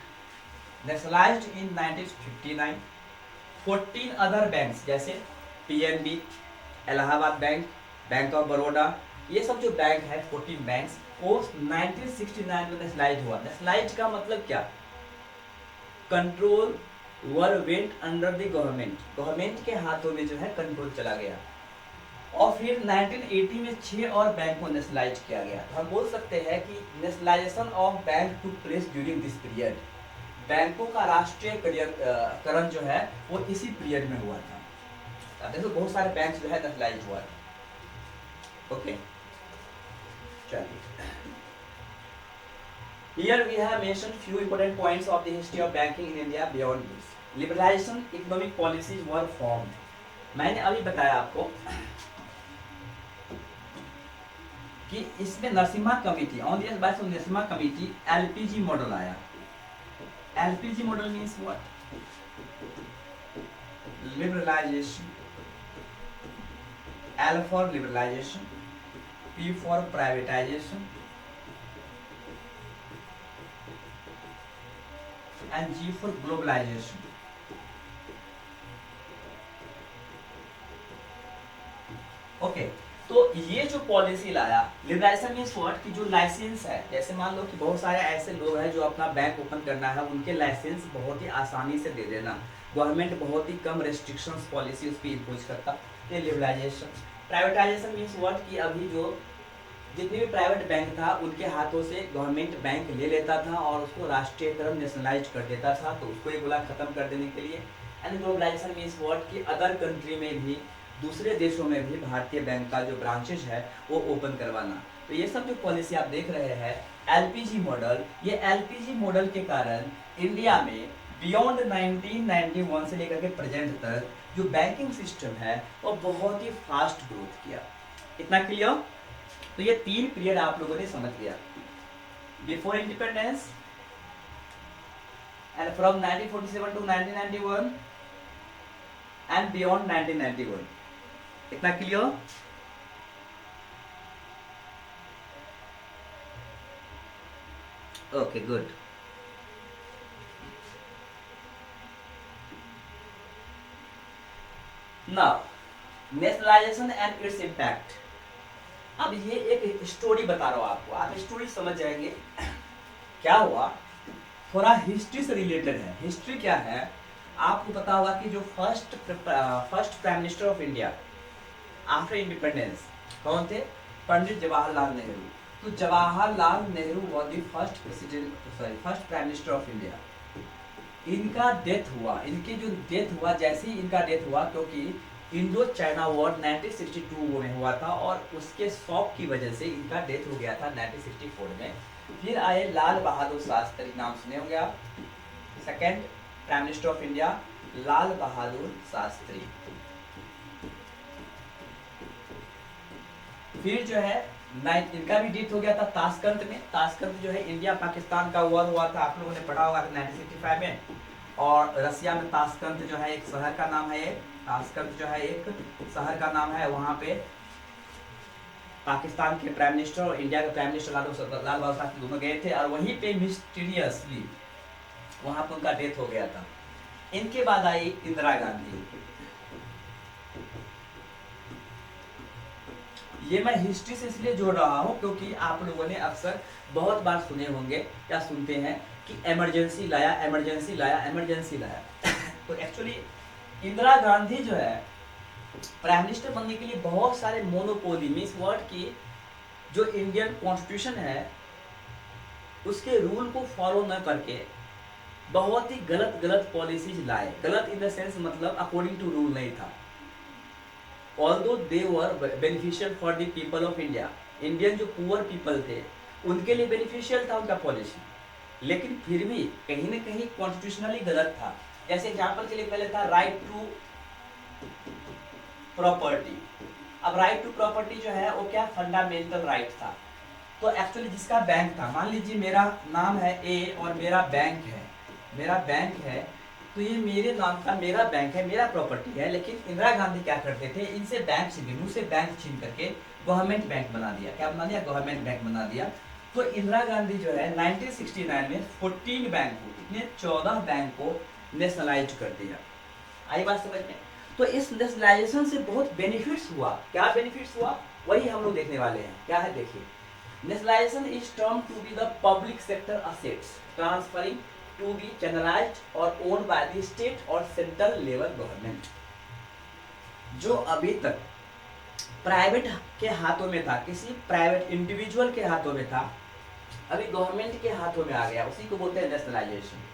nationalised in 1959। 14 other banks जैसे PNB, Allahabad bank, bank of Baroda, ये सब जो बैंक है 14 बैंक्स वो 1969 में नेशनलाइज हुआ। नेशनलाइज का मतलब क्या? Control were went under the government, government के हाथों में जो है कंट्रोल चला गया। और फिर 1980 में 6 और बैंक को नेशनलाइज किया गया। तो हम बोल सकते हैं कि nationalisation of bank took place during this period, बैंकों का राष्ट्रीयकरण जो है वो इसी पीरियड में हुआ था। देखो बहुत सारे बैंक जो है नेशनलाइज हुआ था। ओके, चलिए here we have mentioned few important points of the history of banking in India beyond this. Liberalization economic policies were formed. मैंने अभी बताया आपको कि इसमें Narasimha committee on the advice of Narasimha committee LPG model आया। LPG model means what? Liberalisation, L for liberalisation, P for privatisation and G for globalization. Okay, तो ये जो पॉलिसी लाया लिबरलाइजेशन मींस व्हाट, कि जो लाइसेंस है, जैसे मान लो कि बहुत सारे ऐसे लोग हैं जो अपना बैंक ओपन करना है, उनके लाइसेंस बहुत ही आसानी से दे देना, गवर्नमेंट बहुत ही कम रेस्ट्रिक्शंस पॉलिसी उस पर इम्पोज करता, ये लिबरलाइजेशन। प्राइवेटाइजेशन मींस व्हाट, कि अभी जो जितने भी प्राइवेट बैंक था उनके हाथों से गवर्नमेंट बैंक ले लेता था और उसको राष्ट्रीयकरण नेशनलाइज कर देता था, तो उसको एक बोला खत्म कर देने के लिए। एंड ग्लोबलाइजेशन मींस व्हाट, कि अदर कंट्री में भी, दूसरे देशों में भी भारतीय बैंक का जो ब्रांचेज है वो ओपन करवाना। तो ये सब जो पॉलिसी आप देख रहे हैं एलपीजी मॉडल, ये एलपीजी मॉडल के कारण इंडिया में बियॉन्ड 1991 से लेकर के प्रेजेंट तक जो बैंकिंग सिस्टम है वो बहुत ही फास्ट ग्रोथ किया। इतना क्लियर? तो ये 3 पीरियड आप लोगों ने समझ लिया, before independence and from 1947 to 1991 and beyond 1991। इतना clear? Okay, good. Now nationalisation and its impact. अब ये एक स्टोरी बता रहा हूँ आपको, आप स्टोरी समझ जाएंगे क्या हुआ। थोड़ा हिस्ट्री से रिलेटेड है। हिस्ट्री क्या है आपको पता होगा कि जो first prime minister of India after independence कौन थे? पंडित जवाहरलाल नेहरू। तो Jawaharlal Nehru was the first prime minister of India. इनका डेथ हुआ, इनकी जो डेथ हुआ, जैसे ही इनका डेथ हुआ, क्योंकि इंडो चाइना वॉर 1962 में हुआ था और उसके शॉक की वजह से इनका डेथ हो गया था 1964 में। फिर आए लाल बहादुर शास्त्री, नाम सुने होंगे आप, second prime minister of India Lal Bahadur Shastri. फिर जो है इनका भी डेथ हो गया था ताशकंद में। ताशकंद जो है इंडिया पाकिस्तान का वॉर हुआ था, आप लोगों ने पढ़ा होगा 1965 में। और रसिया में ताशकंद जो है एक शहर का नाम है, ताशकंद जो है एक शहर का नाम है। वहां पे पाकिस्तान के प्राइम मिनिस्टर और इंडिया के प्राइम मिनिस्टर लाल बहादुर शास्त्री दोनों गए थे और वहीं पे मिस्टीरियसली वहां पर उनका डेथ हो गया था। इनके बाद आई इंदिरा गांधी। ये मैं हिस्ट्री से इसलिए जोड़ रहा हूं क्योंकि आप लोगों ने अक्सर बहुत बार सुने होंगे, क्या सुनते हैं कि इमरजेंसी लाया, इमरजेंसी लाया, इमरजेंसी लाया। तो एक्चुअली इंदिरा गांधी जो है प्राइम मिनिस्टर बनने के लिए बहुत सारे मोनोपोली मीन्स वर्ड की जो इंडियन कॉन्स्टिट्यूशन है उसके रूल को फॉलो न करके बहुत ही गलत गलत पॉलिसीज लाए। गलत इन द सेंस मतलब अकॉर्डिंग टू रूल नहीं था। Although they were beneficial for the people of India, Indian जो पुअर पीपल थे उनके लिए बेनिफिशियल था उनका पॉलिसी, लेकिन फिर भी कहीं ना कहीं कॉन्स्टिट्यूशनली गलत था। जैसे एग्जाम्पल के लिए पहले था राइट टू प्रॉपर्टी। अब राइट टू प्रॉपर्टी जो है वो क्या फंडामेंटल राइट था। तो एक्चुअली जिसका बैंक था, मान लीजिए मेरा नाम है ए और मेरा बैंक है, मेरा बैंक है, तो ये मेरे नाम का मेरा बैंक है, मेरा प्रॉपर्टी है। लेकिन इंदिरा गांधी क्या करते थे, इनसे बैंक छीन, मुझसे बैंक छीन करके गवर्नमेंट बैंक बना दिया। क्या बना दिया? गवर्नमेंट बैंक बना दिया। तो इंदिरा गांधी जो है 1969 में 14 बैंक को, इतने 14 बैंक को नेशनलाइज कर दिया। आई बात समझ में? तो इस नेशनलाइजेशन से बहुत बेनिफिट्स हुआ। क्या बेनिफिट्स हुआ वही हम लोग देखने वाले हैं। क्या है देखिए, nationalisation is term to be the public sector assets transferring to be channelised और ओन्ड बाय द स्टेट और सेंट्रल लेवल गवर्नमेंट। जो अभी तक प्राइवेट के हाथों में था, किसी प्राइवेट इंडिविजुअल के हाथों में था, अभी गवर्नमेंट के हाथों में आ गया, उसी को बोलते हैं nationalisation.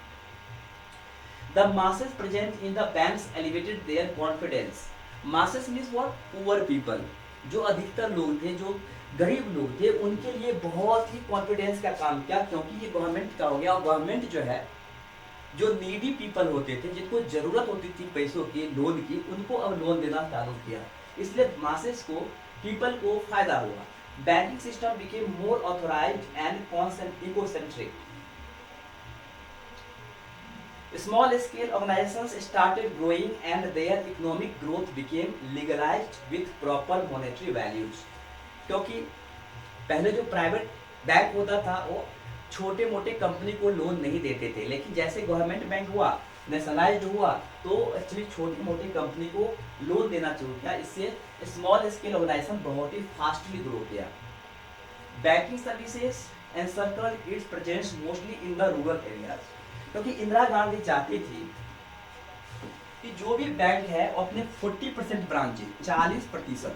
The masses present in the banks elevated their confidence. Masses means what? Poor people. जो अधिकतर लोग थे, जो गरीब लोग थे, उनके लिए बहुत ही कॉन्फिडेंस का काम किया, क्योंकि ये गवर्नमेंट का हो गया। और गवर्नमेंट जो है, जो नीडी पीपल होते थे, जिनको जरूरत होती थी पैसों की, लोन की, उनको अब लोन देना चालू किया। इसलिए मासेस को, पीपल को फायदा हुआ। Banking system became more authorised and ecocentric. Small scale organizations started growing and their economic growth became legalized with proper monetary values. क्योंकि पहले जो प्राइवेट बैंक होता था वो छोटे मोटे कंपनी को लोन नहीं देते थे, लेकिन जैसे गवर्नमेंट बैंक हुआ, नेशनलाइज्ड हुआ, तो एक्चुअली छोटी मोटी कंपनी को लोन देना शुरू किया। इससे स्मॉल स्केल ऑर्गेनाइजेशन बहुत ही फास्टली ग्रो किया। Banking services and circle it's presence mostly in the rural areas. क्योंकि इंदिरा गांधी चाहती थी कि जो भी बैंक है वो अपने 40% ब्रांचेज, 40%,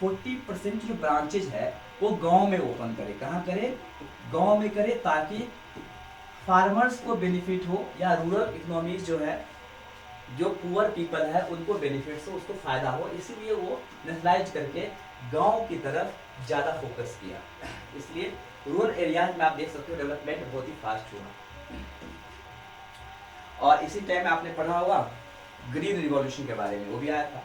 40% जो ब्रांचेज है वो गांव में ओपन करे। कहाँ करे? गांव में करे, ताकि फार्मर्स को बेनिफिट हो, या रूरल इकोनॉमीज जो है, जो पुअर पीपल है, उनको बेनिफिट हो, उसको फायदा हो। इसीलिए वो नेशनलाइज करके गांव की तरफ ज़्यादा फोकस किया। इसलिए रूरल एरियाज में आप देख सकते हो डेवलपमेंट बहुत ही फास्ट हुआ। और इसी टाइम आपने पढ़ा होगा ग्रीन रिवॉल्यूशन के बारे में, वो भी आया था।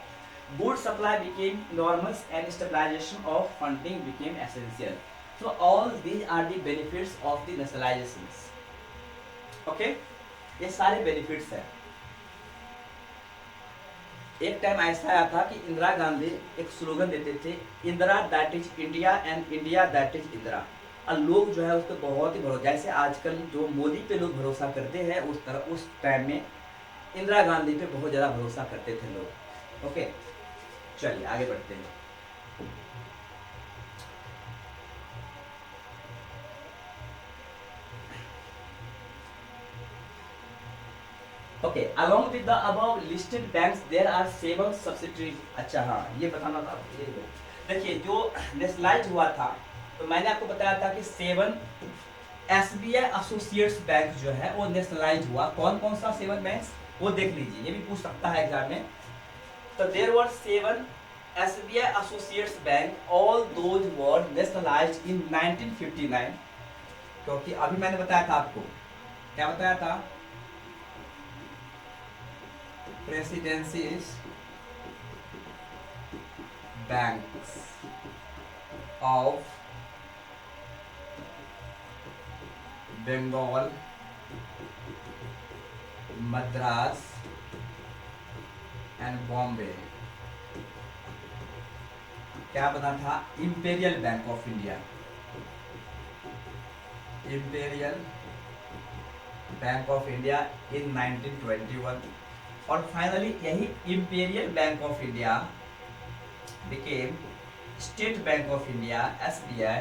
Good supply became enormous and stabilisation of funding became essential. So all these are the benefits of the nationalisations. Okay, ये सारे बेनिफिट्स हैं। एक टाइम ऐसा आया था कि इंदिरा गांधी एक स्लोगन देते थे, Indira that is India and India that is Indira. और लोग जो है उस पर बहुत ही भरोसा, जैसे आजकल जो मोदी पे लोग भरोसा करते हैं, उस तरह उस टाइम में इंदिरा गांधी पे बहुत ज़्यादा भरोसा करते थे लोग। ओके, चलिए आगे बढ़ते हैं। Okay, along with the above listed banks there are 7 subsidiaries। अच्छा हाँ, ये बताना था। ये देखिए, जो नेशनलाइज हुआ था, तो मैंने आपको बताया था कि 7 SBI एसोसिएट्स बैंक जो है वो नेशनलाइज हुआ। कौन कौन सा 7 बैंक्स, वो देख लीजिए, ये भी पूछ सकता है एग्जाम में। तो there were 7 SBI associates bank, all those were nationalised in 1959। क्योंकि अभी मैंने बताया था आपको, क्या बताया था? Presidencies banks of Bengal, Madras and Bombay. क्या बना था? Imperial bank of India, imperial bank of India in 1921। और फाइनली यही imperial bank of India became state bank of India SBI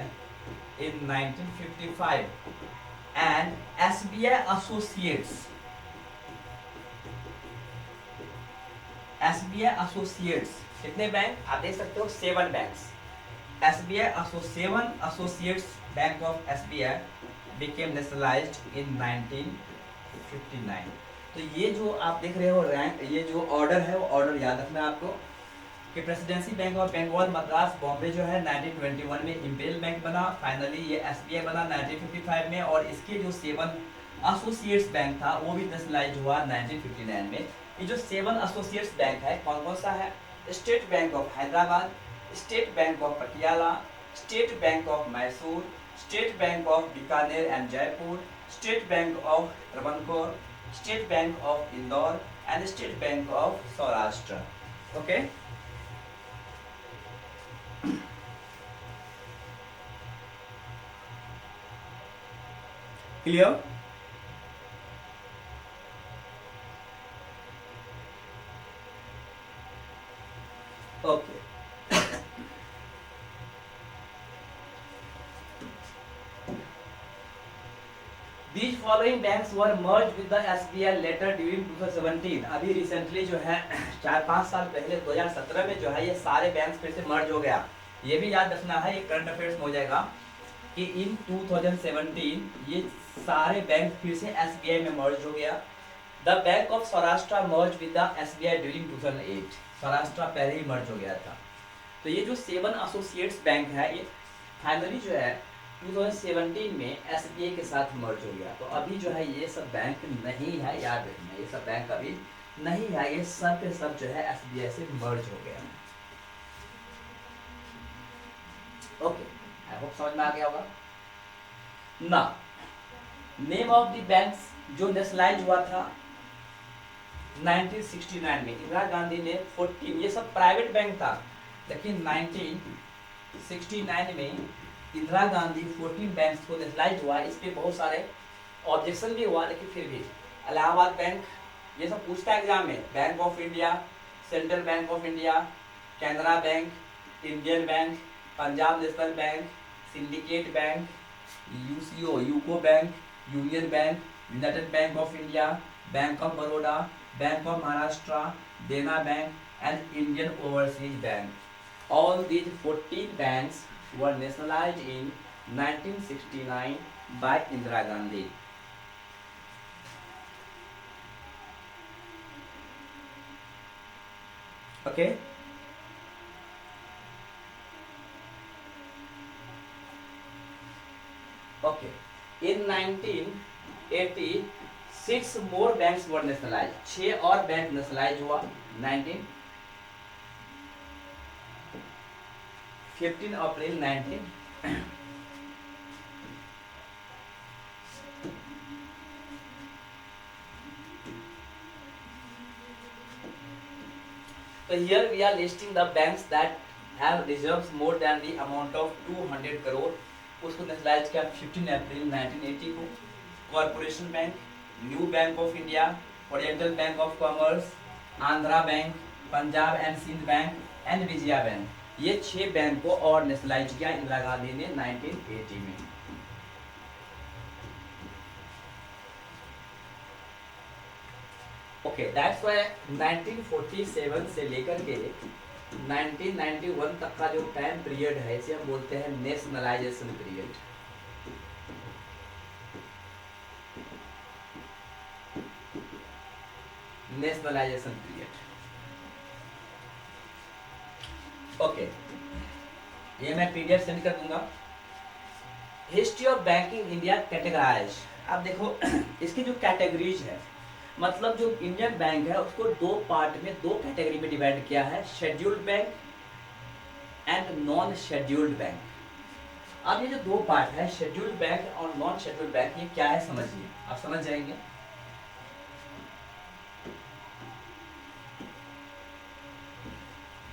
in 1955 and SBI associates कितने बैंक आप देख सकते हो? 7 banks. SBI associates bank of SBI became nationalized in 1959। तो ये जो आप देख रहे हो रैंक, ये जो ऑर्डर है वो ऑर्डर याद रखना है आपको, कि presidency bank of Bengal, Madras, Bombay जो है 1921 में इंपीरियल बैंक बना। फाइनली ये SBI बना 1955 में, और इसके जो 7 एसोसिएट्स बैंक था वो भी नेशनलाइज हुआ 1959 में। ये जो 7 एसोसिएट्स बैंक है कौन कौन सा है? State bank of Hyderabad, state bank of Patiala, state bank of Mysore, state bank of Bikaner and Jaipur, state bank of Travancore, state bank of Indore and state bank of Saurashtra. Okay, clear? Okay, These following banks were merged with the SBI later during 2017। अभी recently जो है 4-5 साल पहले 2017 में जो है ये सारे बैंक फिर से मर्ज हो गया। ये भी याद रखना है, ये करंट अफेयर्स में हो जाएगा कि इन 2017 ये सारे बैंक फिर से SBI में मर्ज हो गया। The bank of Saurashtra merge with the SBI during 2008। Saurashtra पहले ही मर्ज हो गया था। तो ये जो 7 एसोसिएट्स बैंक है ये फाइनली जो है 2017 में SBI के साथ मर्ज हो गया। तो अभी जो है ये सब बैंक नहीं है, याद रखना ये सब बैंक अभी नहीं है, ये सब के सब जो है SBI से मर्ज हो गया। ओके, आई होप समझ में आ गया होगा ना। नेम ऑफ द बैंक्स जो नेशनलाइज हुआ था 1969 में, इंदिरा गांधी ने 14, ये सब प्राइवेट बैंक था, लेकिन 1969 में इंदिरा गांधी 14 बैंक्स को नेशनलाइज हुआ। इस पे बहुत सारे ऑब्जेक्शन भी हुआ, लेकिन फिर भी इलाहाबाद बैंक, ये सब पूछता है एग्जाम में, bank of India, central bank of India, Canara bank, Indian bank, Punjab national bank, syndicate bank, UCO UCO bank, union bank, united bank of India, bank of Baroda, bank of Maharashtra, Dena bank and Indian overseas bank. All these 14 banks were nationalized in 1969 by Indira Gandhi. Okay. Okay. In 1980 6 more banks were nationalized। 6 और bank nationalise हुआ 15 अप्रैल 19। So here we are listing the banks that have reserves more than the amount of 200 crore। उसको nationalise किया 15 अप्रैल 1980 को। Corporation bank, new bank of India, oriental bank of commerce, Andhra bank, Punjab and Sind bank and Vijaya bank, ये 6 bank को और nationalise किया इंदिरा गांधी ने 1980 में। ओके, दैट्स व्हाई 1947 से लेकर के 1991 तक का जो टाइम पीरियड है इसे हम बोलते हैं nationalisation period. Nationalisation period. Okay, ये मैं PDF सेंड कर दूंगा। History of banking India categorise. अब देखो इसकी जो कैटेगरीज है, मतलब जो इंडियन बैंक है उसको 2 पार्ट में 2 कैटेगरी में डिवाइड किया है, scheduled bank and non scheduled bank. अब ये जो 2 पार्ट है, शेड्यूल्ड बैंक और नॉन शेड्यूल्ड बैंक, ये क्या है समझिए, आप समझ जाएंगे।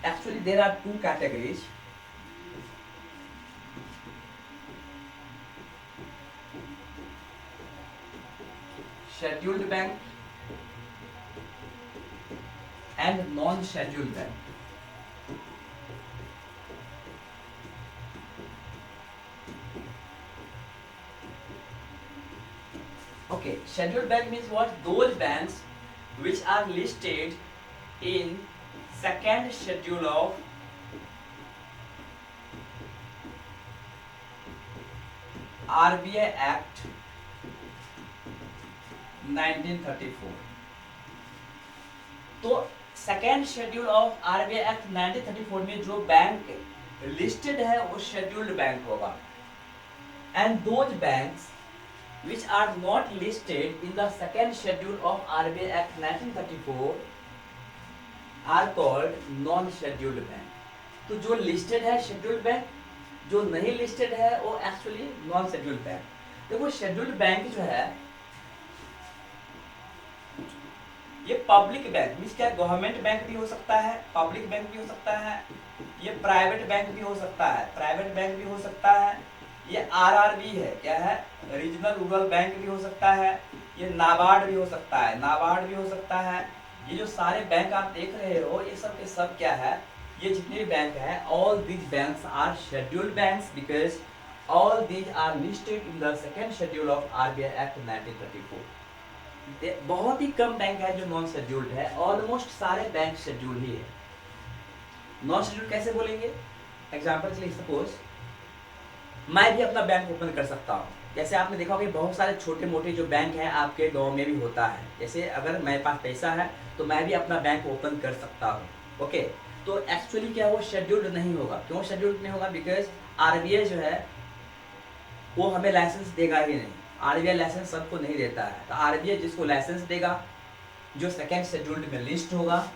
Actually there are 2 categories। scheduled bank and non-scheduled bank। Okay, scheduled bank means what? Those banks which are listed in second schedule of RBI Act 1934। तो second schedule of RBI Act 1934 में जो बैंक लिस्टेड है वो scheduled bank होगा। And those banks which are not listed in the second schedule of RBI Act 1934 are called non-scheduled bank. तो जो listed है scheduled bank, जो नहीं लिस्टेड है वो एक्चुअली नॉन शेड्यूल्ड बैंक। देखो शेड्यूल्ड बैंक जो है ये पब्लिक बैंक मीन्स क्या, गवर्नमेंट बैंक भी हो सकता है, पब्लिक बैंक भी हो सकता है, ये प्राइवेट बैंक भी हो सकता है, प्राइवेट बैंक भी हो सकता है, ये आरआरबी है, क्या है, रीजनल रूरल बैंक भी हो सकता है, ये नाबार्ड भी हो सकता है, नाबार्ड भी हो सकता है। ये जो सारे बैंक आप देख रहे हो ये सब के सब क्या है, ये जितने भी बैंक है, all these banks are scheduled banks because all these are listed in the second schedule of RBI act 1934। बहुत ही कम बैंक है जो नॉन शेड्यूल्ड है, ऑलमोस्ट सारे बैंक शेड्यूल ही है। नॉन शेड्यूल्ड कैसे बोलेंगे, एग्जाम्पल के लिए सपोज मैं भी अपना बैंक ओपन कर सकता हूँ। जैसे आपने देखा होगा बहुत सारे छोटे मोटे जो बैंक हैं आपके गांव में भी होता है, जैसे अगर मेरे पास पैसा है तो मैं भी अपना बैंक ओपन कर सकता हूँ। ओके, तो एक्चुअली क्या वो शेड्यूल्ड नहीं होगा। क्यों शेड्यूल्ड नहीं होगा, बिकॉज आरबीआई जो है वो हमें लाइसेंस देगा ही नहीं, आरबीआई लाइसेंस सबको नहीं देता है। तो आरबीआई जिसको लाइसेंस देगा, जो सेकेंड शेड्यूल्ड में लिस्ट होगा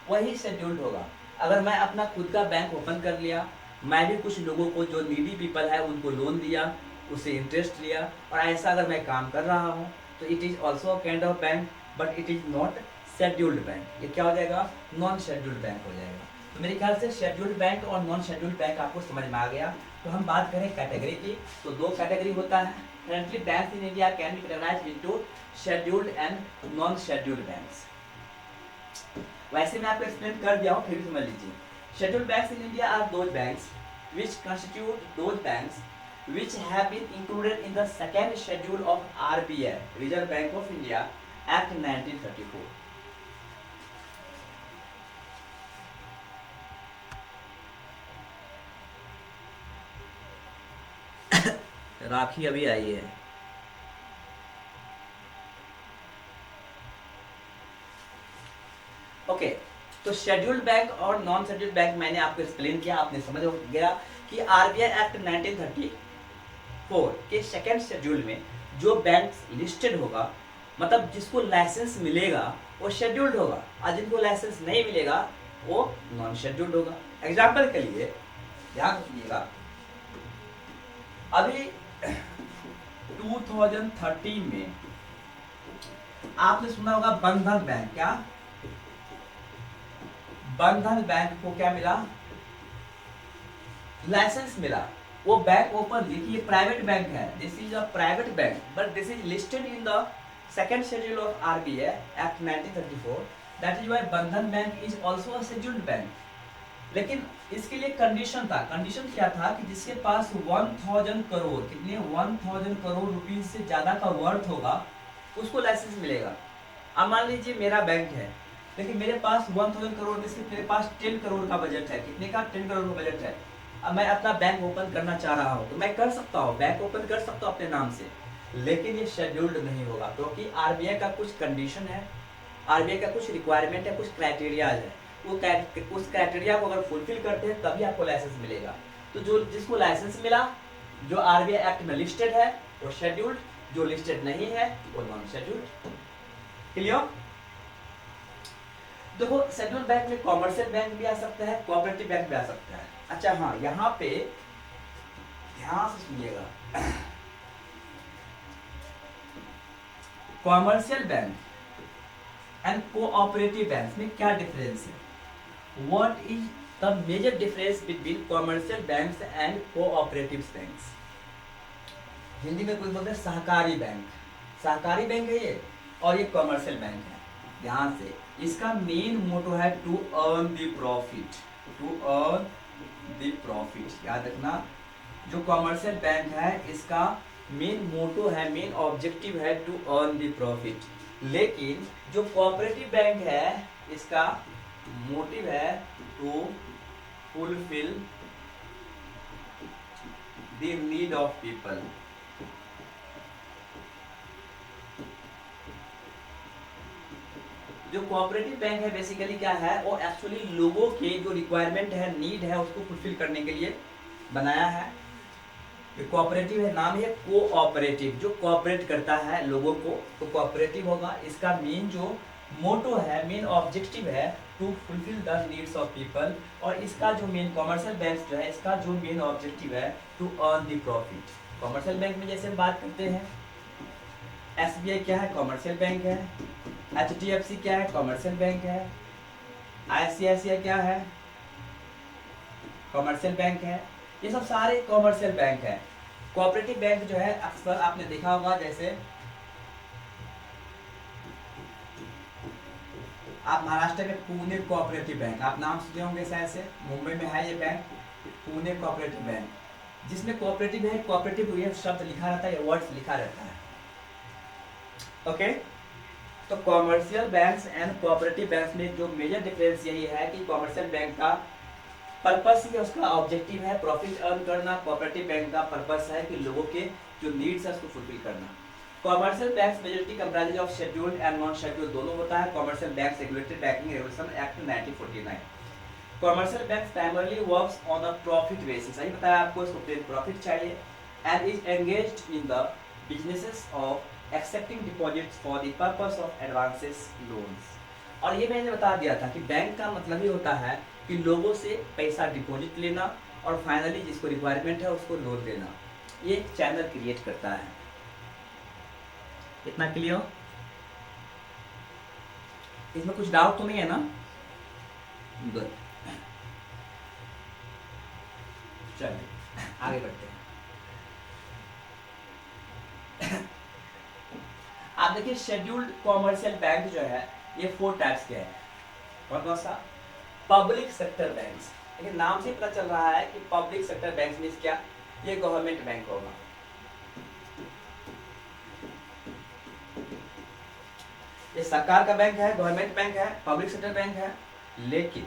वही शेड्यूल्ड होगा। अगर मैं अपना खुद का बैंक ओपन कर लिया, मैं भी कुछ लोगों को जो नीडी पीपल है उनको लोन दिया, उससे इंटरेस्ट लिया, और ऐसा अगर मैं काम कर रहा हूँ तो it is also a kind of bank, but it is not scheduled bank. ये क्या हो जाएगा, नॉन शेड्यूल्ड बैंक हो जाएगा। तो मेरे ख्याल से शेड्यूल्ड बैंक और नॉन शेड्यूल्ड बैंक आपको समझ में आ गया। तो हम बात करें कैटेगरी की, तो दो कैटेगरी होता है। Currently banks in India can be categorised into scheduled and non scheduled banks. वैसे मैं आपको एक्सप्लेन कर दिया हूँ, फिर भी समझ लीजिए। Scheduled banks in India are those banks which constitute those banks which have been included in the second schedule of RBI, Reserve Bank of India, Act 1934. राखी अभी आई है। ओके, तो शेड्यूल्ड बैंक और नॉन शेड्यूल्ड बैंक मैंने आपको explain किया, आपने समझ गया कि आरबीआई एक्ट 1934 के सेकेंड शेड्यूल में जो बैंक लिस्टेड होगा, मतलब जिसको लाइसेंस मिलेगा वो शेड्यूल्ड होगा, और जिनको लाइसेंस नहीं मिलेगा वो नॉन शेड्यूल्ड होगा। एग्जाम्पल के लिए ध्यान रखिएगा, अभी 2013 में आपने सुना होगा बंधन बैंक, क्या बंधन बैंक को क्या मिला, लाइसेंस मिला। वो बैंक ओपन, देखिए ये प्राइवेट बैंक है, this is a private bank, but this is listed in the second schedule of RBI act 1934, that is why Bandhan bank is also a scheduled bank. लेकिन इसके लिए कंडीशन था, condition क्या था कि जिसके पास 1000 करोड़, कितने 1000 करोड़ रुपीस से ज्यादा का वर्थ होगा उसको लाइसेंस मिलेगा। अब मान लीजिए मेरा बैंक है, लेकिन मेरे पास 1000 करोड़ में से मेरे पास 10 करोड़ का बजट है, कितने का, 10 करोड़ का बजट है। अब मैं अपना बैंक ओपन करना चाह रहा हूँ तो मैं कर सकता हूँ, बैंक ओपन कर सकता हूँ अपने नाम से, लेकिन ये शेड्यूल्ड नहीं होगा क्योंकि आरबीआई का कुछ कंडीशन है, आरबीआई का कुछ रिक्वायरमेंट है, कुछ क्राइटेरियाज है। वो उस क्राइटेरिया को अगर फुलफिल करते हैं तभी आपको लाइसेंस मिलेगा। तो जो जिसको लाइसेंस मिला, जो आरबीआई एक्ट में लिस्टेड है वो शेड्यूल्ड, जो लिस्टेड नहीं है वो नॉन शेड्यूल्ड। क्लियर? देखो शेड्यूल्ड बैंक में कॉमर्शियल बैंक भी आ सकता है, कोऑपरेटिव बैंक भी आ सकता है। अच्छा हाँ, यहाँ पे ध्यान से सुनिएगा, commercial bank and cooperative bank में क्या डिफरेंस है? What is the major difference between commercial banks and cooperative banks? Hindi में कोई बोलते हैं सहकारी बैंक, सहकारी बैंक है ये, और ये कॉमर्शियल बैंक है। ध्यान से, इसका मेन मोटो है to earn the profit, to earn the profit. याद रखना, जो कॉमर्शियल बैंक है इसका मेन मोटो है, मेन ऑब्जेक्टिव है टू अर्न द प्रॉफिट। लेकिन जो कोऑपरेटिव बैंक है इसका मोटिव है to fulfil the need of people. जो कोऑपरेटिव बैंक है बेसिकली क्या है, वो एक्चुअली लोगों के जो रिक्वायरमेंट है, नीड है, उसको फुलफिल करने के लिए बनाया है। कोऑपरेटिव है, नाम है कोऑपरेटिव, जो कोऑपरेट करता है लोगों को तो कोऑपरेटिव होगा। इसका मेन जो मोटो है, मेन ऑब्जेक्टिव है to fulfil the needs of people. और इसका जो मेन कॉमर्शियल बैंक जो है, इसका जो मेन ऑब्जेक्टिव है to earn the profit. Commercial bank में जैसे हम बात करते हैं, एसबीआई क्या है, कॉमर्शियल बैंक है। एचडीएफसी क्या है, कॉमर्शियल बैंक है। आईसीआईसीआई क्या है, कॉमर्शियल बैंक है। ये सब सारे कॉमर्शियल बैंक है। कोऑपरेटिव बैंक जो है अक्सर आपने देखा होगा, जैसे आप महाराष्ट्र में पुणे कोऑपरेटिव बैंक, आप नाम सुने होंगे शायद से, मुंबई में है ये बैंक, पुणे कोऑपरेटिव बैंक, जिसमें कोऑपरेटिव है, कोऑपरेटिव ये शब्द लिखा रहता है, ये वर्ड्स लिखा रहता है। ओके, तो commercial banks and cooperative banks में जो मेजर डिफरेंस यही है कि कॉमर्शियल बैंक का पर्पस ही उसका ऑब्जेक्टिव है प्रॉफिट अर्न करना, कोऑपरेटिव बैंक का पर्पस है कि लोगों के जो नीड्स है उसको फुलफिल करना। Commercial banks majority comprises of scheduled and non scheduled दोनों होता है। Commercial banks regulated banking regulation act 1949। Commercial banks primarily works on a profit basis, सही बताया आपको, इसको प्रॉफिट चाहिए, and is engaged in the businesses of accepting deposits for the purpose of advances loans. और ये मैंने बता दिया था कि बैंक का मतलब ही होता है कि लोगों से पैसा डिपॉजिट लेना और फाइनली जिसको रिक्वायरमेंट है उसको लोन देना, ये एक चैनल क्रिएट करता है। इतना क्लियर? इसमें कुछ डाउट तो नहीं है ना? गुड, चलिए आगे बढ़ते हैं। आप देखिए शेड्यूल्ड कॉमर्शियल बैंक जो है ये 4 टाइप्स के हैं। कौन कौन सा? पब्लिक सेक्टर बैंक्स, लेकिन नाम से पता चल रहा है कि पब्लिक सेक्टर बैंक्स मींस क्या, ये गवर्नमेंट बैंक होगा। ये सरकार का बैंक है, गवर्नमेंट बैंक है, पब्लिक सेक्टर बैंक है। लेकिन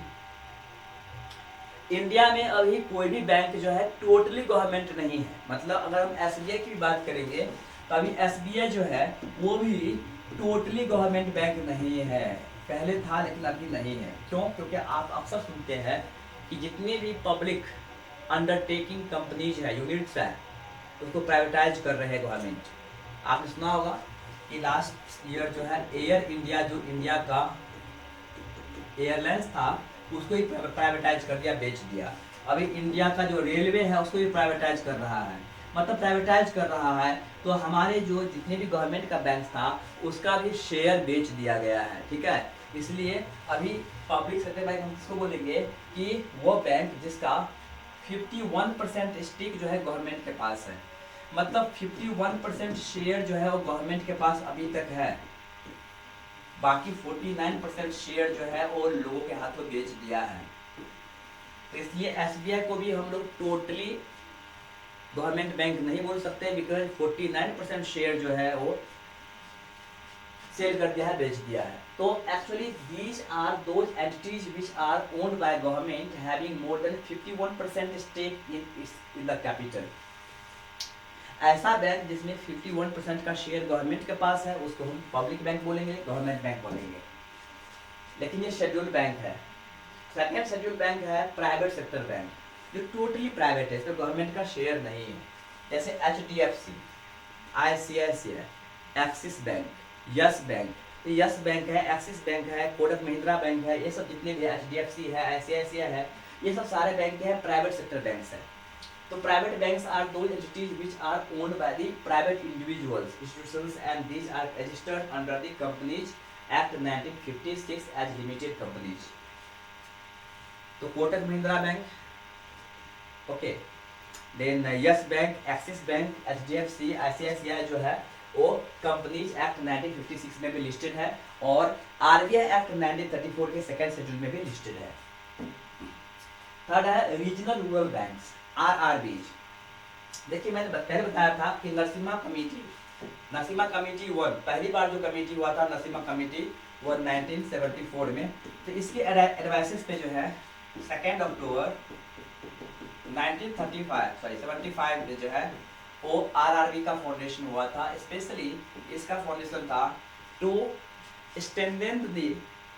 इंडिया में अभी कोई भी बैंक जो है टोटली गवर्नमेंट नहीं है। मतलब अगर हम एसबीआई की बात करेंगे तो अभी एसबीआई जो है वो भी टोटली गवर्नमेंट बैंक नहीं है। पहले था लेकिन अभी नहीं है। क्यों? क्योंकि आप अक्सर सुनते हैं कि जितनी भी पब्लिक अंडरटेकिंग कंपनीज है, यूनिट्स है, उसको प्राइवेटाइज कर रहे हैं गवर्नमेंट। आपने सुना होगा कि लास्ट ईयर जो है एयर इंडिया, जो इंडिया का एयरलाइंस था, उसको ही प्राइवेटाइज कर दिया, बेच दिया। अभी इंडिया का जो रेलवे है उसको भी प्राइवेटाइज कर रहा है। मतलब प्राइवेटाइज कर रहा है तो हमारे जो जितने भी गवर्नमेंट का बैंक था उसका भी शेयर बेच दिया गया है। ठीक है, इसलिए अभी पब्लिक सेक्टर बैंक हम किसको बोलेंगे कि वो बैंक जिसका 51% स्टेक जो है गवर्नमेंट के पास है। मतलब 51% शेयर जो है वो गवर्नमेंट के पास अभी तक है, बाकी 49% शेयर जो है वो लोगों के हाथों बेच दिया है। तो इसलिए एसबीआई को भी हम लोग टोटली गवर्नमेंट बैंक नहीं बोल सकते, बिकॉज 49% शेयर जो है वो सेल कर दिया है, बेच दिया है। तो actually these are those entities which are owned by government having more than 51% stake in the capital. ऐसा बैंक जिसमें 51% का शेयर गवर्नमेंट के पास है उसको हम पब्लिक बैंक बोलेंगे, गवर्नमेंट बैंक बोलेंगे। लेकिन ये शेड्यूल्ड बैंक है। सेकेंड शेड्यूल्ड बैंक है प्राइवेट सेक्टर बैंक, जो टोटली प्राइवेट है, इसमें गवर्नमेंट का शेयर नहीं है। जैसे HDFC, ICICI, axis bank, yes bank, yes bank है, एक्सिस बैंक है, कोटक महिंद्रा बैंक है, ये सब जितने भी HDFC है, ICICI है, ये सब सारे बैंक हैं, प्राइवेट सेक्टर बैंक्स है। तो private banks are those entities which are owned by the private individuals, institutions, and these are registered under the Companies Act 1956 as limited companies. तो Kotak Mahindra bank, okay, then Yes bank, Axis bank, HDFC, ICICI जो है वो companies act 1956 में भी listed है और RBI act 1934 के second schedule में भी लिस्टेड है। थर्ड है रीजनल रूरल बैंक्स, RRBs। देखिए मैंने पहले बताया था कि नरसिम्हा कमेटी 1, पहली बार जो कमेटी हुआ था नरसिम्हा कमेटी 1 1974 में। तो इसके एडवाइसेस पे जो है 2 अक्टूबर 75 में जो है वो RRB का फाउंडेशन हुआ था। स्पेशली इसका फाउंडेशन था to strengthen the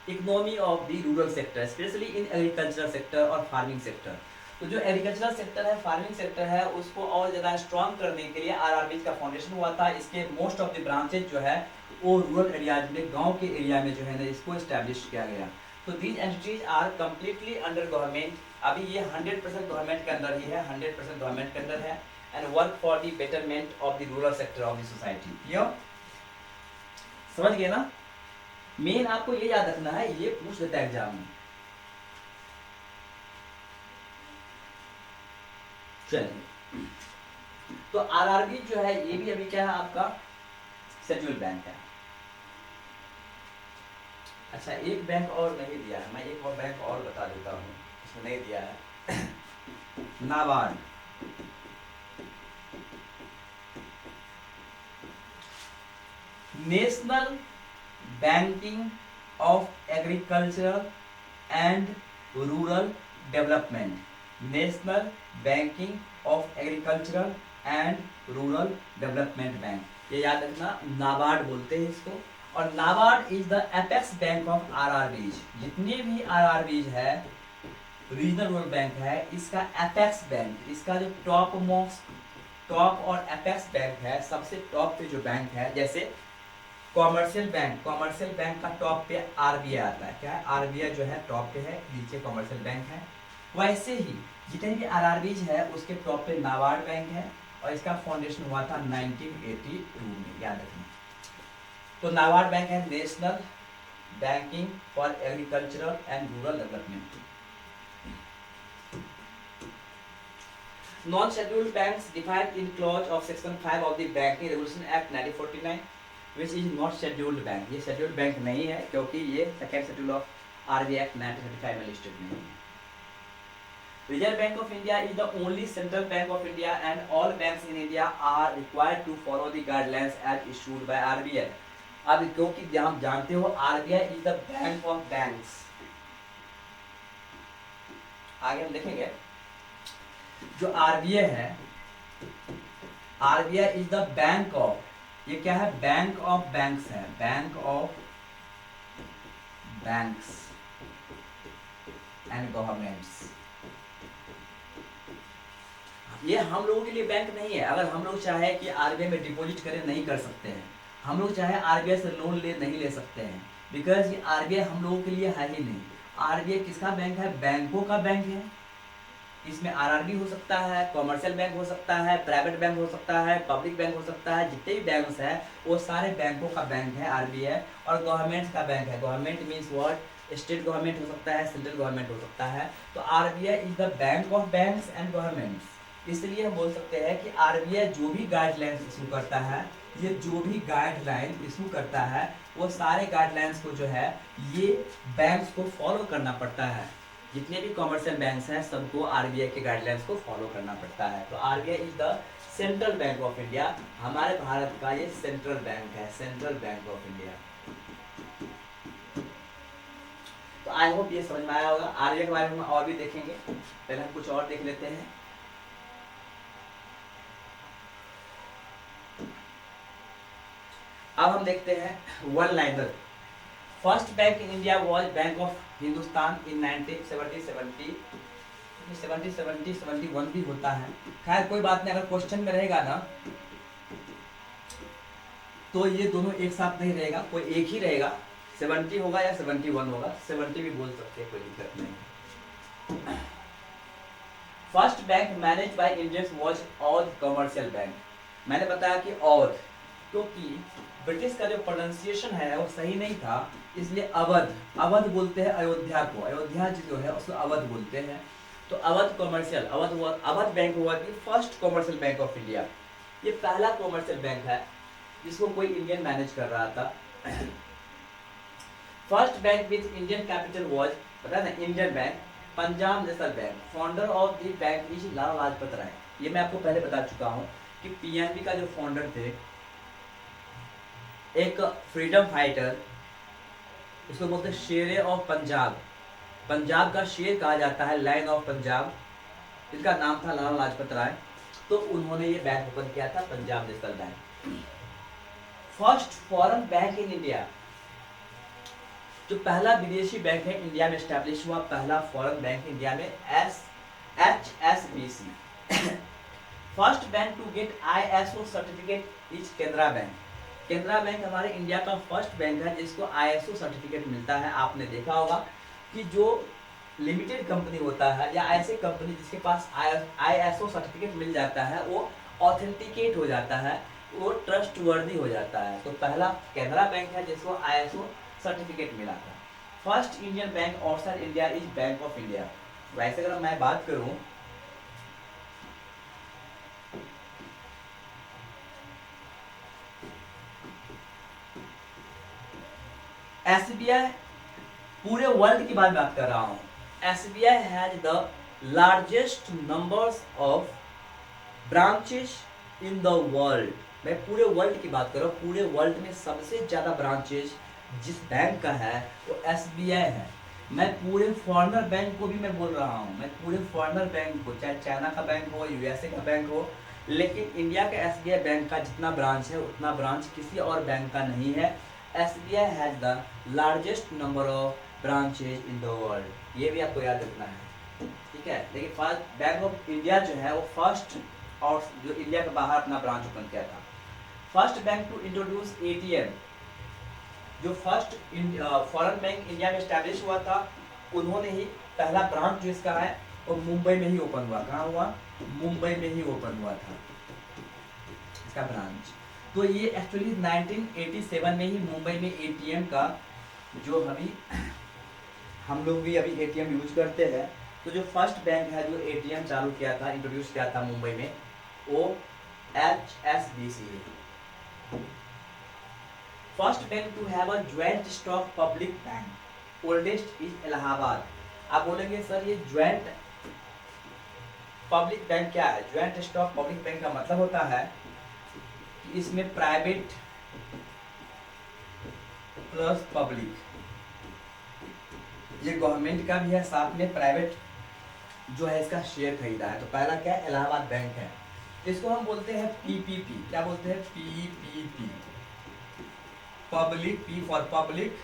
economy of the rural sector, specially in agricultural sector और फार्मिंग सेक्टर। तो जो एग्रीकल्चरल सेक्टर है, फार्मिंग सेक्टर है, उसको और ज़्यादा स्ट्रॉन्ग करने के लिए RRB का फाउंडेशन हुआ था। इसके मोस्ट ऑफ द ब्रांचेज जो है वो रूरल एरियाज में, गांव के एरिया में जो है ना इसको इस्टेब्लिश किया गया। तो these entities are completely under government. अभी ये 100% गवर्नमेंट के अंदर ही है, 100% गवर्नमेंट के अंदर है, and work for the betterment of the rural sector of the society. Clear? समझ गए ना? मेन आपको ये याद रखना है, ये पूछ देता है एग्जाम में। चलिए, तो आरआरबी जो है ये भी अभी क्या है आपका शेड्यूल्ड बैंक है। अच्छा एक बैंक और नहीं दिया है, मैं एक और बैंक और बता देता हूँ इसमें नहीं दिया है NABARD. National banking of agricultural and rural development, national banking of agricultural and rural development bank, ये याद रखना नाबार्ड बोलते हैं इसको। और NABARD is the apex bank of RRBs, जितने भी आरआरबीज है रीजनल रूरल बैंक है, इसका एपेक्स बैंक, इसका जो टॉप मोस्ट टॉप और एपेक्स बैंक है, सबसे टॉप पे जो बैंक है, जैसे कॉमर्शियल बैंक का टॉप पे आरबीआई आता है, क्या है आरबीआई जो है टॉप पे है, नीचे कॉमर्शियल बैंक है। वैसे ही जितने भी आरआरबीज है उसके टॉप पे नाबार्ड बैंक है और इसका फाउंडेशन हुआ था 1982 में, याद रखना। तो नाबार्ड बैंक है national banking for agricultural and rural development. Non scheduled banks defined in clause of section 5 of the banking regulation act 1949 which is not scheduled bank, ये शेड्यूल्ड बैंक नहीं है क्योंकि ये second schedule of RBI act 1935 में listed नहीं है। Reserve Bank of India is the only central bank of India and all banks in India are required to follow the guidelines as issued by RBI। अब क्योंकि हम जानते हो RBI is the bank of banks, आगे हम देखेंगे जो RBI है, RBI is the bank of, ये क्या है बैंक ऑफ बैंक्स है, bank of banks and governments. ये हम लोगों के लिए बैंक नहीं है, अगर हम लोग चाहे कि आरबीआई में डिपॉजिट करें नहीं कर सकते हैं, हम लोग चाहे आरबीआई से लोन ले नहीं ले सकते हैं, बिकॉज ये आरबीआई हम लोगों के लिए है ही नहीं। आरबीआई किसका बैंक है, बैंकों का बैंक है, इसमें आरआरबी हो सकता है, कॉमर्शियल बैंक हो सकता है, प्राइवेट बैंक हो सकता है, पब्लिक बैंक हो सकता है, जितने भी बैंक्स हैं वो सारे बैंकों का बैंक है आरबीआई। और गवर्नमेंट का बैंक है, government means what, state government हो सकता है, सेंट्रल गवर्नमेंट हो सकता है। तो RBI is the bank of banks and governments. इसलिए हम बोल सकते हैं कि आरबीआई जो भी गाइडलाइंस इशू करता है, ये जो भी गाइडलाइन इशू करता है वो सारे गाइडलाइंस को जो है ये बैंक्स को फॉलो करना पड़ता है। जितने भी कॉमर्शियल बैंक्स हैं सबको आरबीआई के गाइडलाइंस को फॉलो करना पड़ता है। तो RBI is the central bank of India, हमारे भारत का ये सेंट्रल बैंक है, सेंट्रल बैंक ऑफ इंडिया। तो आई होप ये समझ में आया होगा। आरबीआई के बारे में और भी देखेंगे, पहले हम कुछ और देख लेते हैं। अब हम देखते हैं one liner. First bank in India was bank of Hindustan in 1971 भी होता है। खैर कोई बात नहीं, अगर क्वेश्चन में रहेगा ना तो ये दोनों एक साथ नहीं रहेगा, कोई एक ही रहेगा, 70 होगा या 71 होगा, 70 भी बोल सकते हैं, कोई दिक्कत नहीं। First bank manage by Indians was Awadh commercial bank. मैंने बताया कि अवध, क्योंकि ब्रिटिश का जो प्रोनाउंसिएशन है वो सही नहीं था, इसलिए अवध बोलते हैं अयोध्या को, अयोध्या जो है उसको अवध बोलते हैं। तो अवध कमर्शियल, अवध बैंक हुआ कि first commercial bank of India. ये पहला कमर्शियल बैंक है जिसको कोई इंडियन मैनेज कर रहा था। First bank with Indian capital was, पता है ना, Indian bank, Punjab national bank. Founder of the bank is Lala Lajpat Rai. ये मैं आपको पहले बता चुका हूँ कि पीएनबी का जो फाउंडर थे, एक फ्रीडम फाइटर, इसको बोलते हैं शेर ऑफ पंजाब, पंजाब का शेर कहा जाता है, लायन ऑफ पंजाब, इनका नाम था लाला लाजपत राय। तो उन्होंने ये बैंक ओपन किया था, Punjab national bank. First foreign bank in India, जो पहला विदेशी बैंक है इंडिया में एस्टैब्लिश हुआ, पहला फॉरेन बैंक इंडिया में, HSBC। First bank to get ISO certificate is Canara bank. Canara bank हमारे इंडिया का फर्स्ट बैंक है जिसको ISO सर्टिफिकेट मिलता है। आपने देखा होगा कि जो लिमिटेड कंपनी होता है या ऐसे कंपनी जिसके पास ISO सर्टिफिकेट मिल जाता है वो ऑथेंटिकेट हो जाता है, वो ट्रस्टवर्दी हो जाता है। तो पहला केनरा बैंक है जिसको ISO सर्टिफिकेट मिला था। First Indian bank outside India is bank of India. वैसे अगर मैं बात करूं एसबीआई पूरे वर्ल्ड की बात कर रहा हूँ। SBI has the largest numbers of branches in the world. मैं पूरे वर्ल्ड की बात कर रहा हूँ, पूरे वर्ल्ड में सबसे ज्यादा ब्रांचेस जिस बैंक का है वो एसबीआई है। मैं पूरे फॉरेनर बैंक को भी मैं बोल रहा हूँ, मैं पूरे फॉरेनर बैंक को, चाहे चाइना का बैंक हो, यूएसए का बैंक हो, लेकिन इंडिया के एसबीआई बैंक का जितना ब्रांच है उतना ब्रांच किसी और बैंक का नहीं है। SBI has the largest number of branches in the world, ये भी आपको याद रखना है, ठीक है। लेकिन फर्स्ट बैंक ऑफ इंडिया जो है वो फर्स्ट और जो इंडिया के बाहर अपना ब्रांच ओपन किया था। First bank to introduce ATM, जो फर्स्ट फॉरेन बैंक इंडिया में स्टैब्लिश हुआ था, उन्होंने ही पहला ब्रांच जो इसका है वो मुंबई में ही ओपन हुआ। कहाँ हुआ? मुंबई में ही ओपन हुआ था इसका ब्रांच। तो ये एक्चुअली 1987 में ही मुंबई में एटीएम का, जो हम लोग भी अभी एटीएम यूज करते हैं, तो जो फर्स्ट बैंक है जो एटीएम चालू किया था, इंट्रोड्यूस किया था मुंबई में, वो HSBC है। First bank to have a joint stock public bank, oldest is Allahabad. आप बोलेंगे सर ये ज्वाइंट पब्लिक बैंक क्या है? ज्वाइंट स्टॉक पब्लिक बैंक का मतलब होता है कि इसमें प्राइवेट प्लस पब्लिक, ये गवर्नमेंट का भी है, साथ में प्राइवेट जो है इसका शेयर खरीदा है। तो पहला क्या है? इलाहाबाद बैंक है। इसको हम बोलते हैं पीपीपी। क्या बोलते हैं? PPP, public, P for public,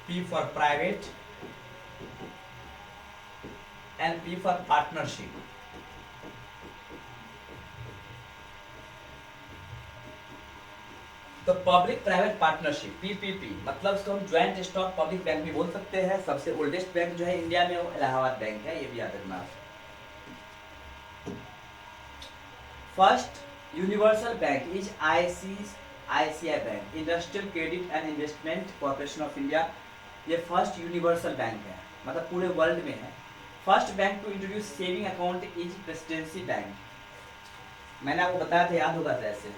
P for private and P for partnership. तो पब्लिक प्राइवेट पार्टनरशिप, पीपीपी, मतलब इसको हम ज्वाइंट स्टॉक पब्लिक बैंक भी बोल सकते हैं। सबसे ओल्डेस्ट बैंक जो है इंडिया में वो इलाहाबाद बैंक है, ये भी याद रखना। First universal bank is ICICI bank, industrial credit and investment corporation of India. ये फर्स्ट यूनिवर्सल बैंक है, मतलब पूरे वर्ल्ड में है। First bank to introduce saving account is presidency bank. मैंने आपको बताया था, याद होगा ऐसे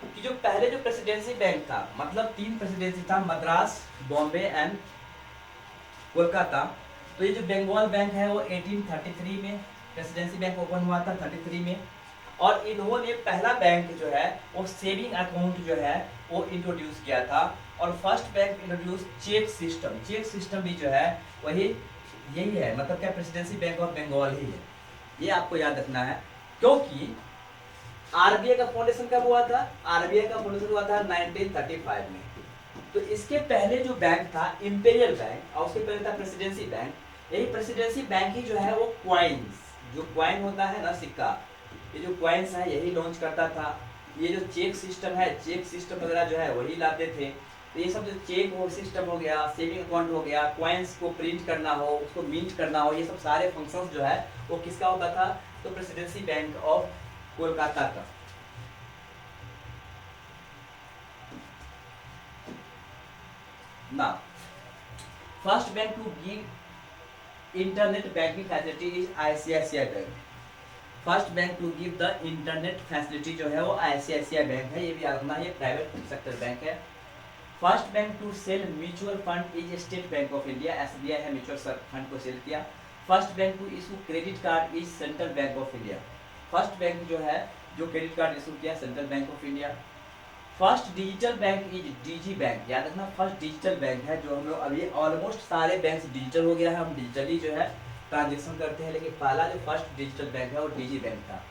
कि जो पहले जो प्रेसिडेंसी बैंक था, मतलब 3 प्रेसिडेंसी था, मद्रास, बॉम्बे एंड कोलकाता। तो ये जो बंगाल बैंक है वो 1833 में प्रेसिडेंसी बैंक ओपन हुआ था, 33 में। और इन्होंने पहला बैंक जो है वो सेविंग अकाउंट जो है वो इंट्रोड्यूस किया था। और first bank introduce cheque system. Cheque system भी जो है वही यही है, मतलब क्या प्रेसिडेंसी बैंक ऑफ बंगाल ही है, ये आपको याद रखना है। क्योंकि आरबीआई का फाउंडेशन कब हुआ था? आरबीआई का फाउंडेशन हुआ था 1935 में। तो इसके पहले जो बैंक था इंपीरियल बैंक, और उसके पहले था प्रेसिडेंसी बैंक। यही प्रेसिडेंसी बैंक ही जो है वो क्वाइंस, जो क्वाइन होता है ना, सिक्का, ये जो क्वाइंस है यही लॉन्च करता था। ये जो चेक सिस्टम है, चेक सिस्टम वगैरह जो है वही लाते थे। तो ये सब जो चेक हो सिस्टम हो गया, सेविंग अकाउंट हो गया, क्वाइंस को प्रिंट करना हो, उसको मिंट करना हो, ये सब सारे फंक्शंस जो है वो किसका होता था? तो प्रेसिडेंसी बैंक ऑफ कोलकाता का। ना first bank to give internet banking facility is ICICI bank. First bank to give the internet facility जो है वो आईसीआईसीआई बैंक है, ये भी याद रखना, ये प्राइवेट सेक्टर बैंक है। First bank to sell mutual fund is state bank of India, SBI है म्यूचुअल फंड को सेल किया। First bank to issue credit card is central bank of India. First bank जो है जो credit card issue किया central bank of India. First digital bank is digi bank, याद रखना first digital bank है, जो हम लोग अभी ऑलमोस्ट सारे बैंक डिजिटल हो गया है, हम डिजिटली जो है ट्रांजेक्शन करते हैं, लेकिन पहला जो फर्स्ट डिजिटल बैंक है वो डीजी बैंक था।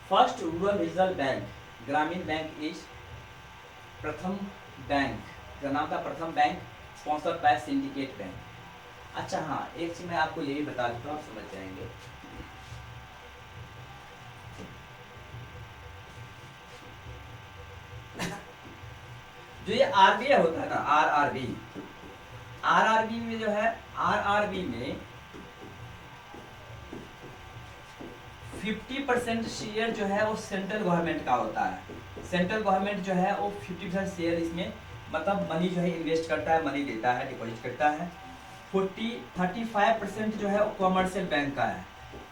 फर्स्ट रूरल रीजनल बैंक, ग्रामीण बैंक इज प्रथम बैंक, का नाम था प्रथम bank, sponsored by syndicate bank. अच्छा हाँ, एक चीज मैं आपको ये भी बता देता हूँ, आप समझ जाएंगे। जो ये आरबीआई होता है ना, आरआरबी में जो है, आरआरबी में 50% शेयर जो है वो सेंट्रल गवर्नमेंट का होता है। सेंट्रल गवर्नमेंट जो है वो 50% शेयर इसमें, मतलब मनी जो है इन्वेस्ट करता है, मनी देता है, डिपॉजिट करता है। 35% जो है वो कॉमर्शियल बैंक का है,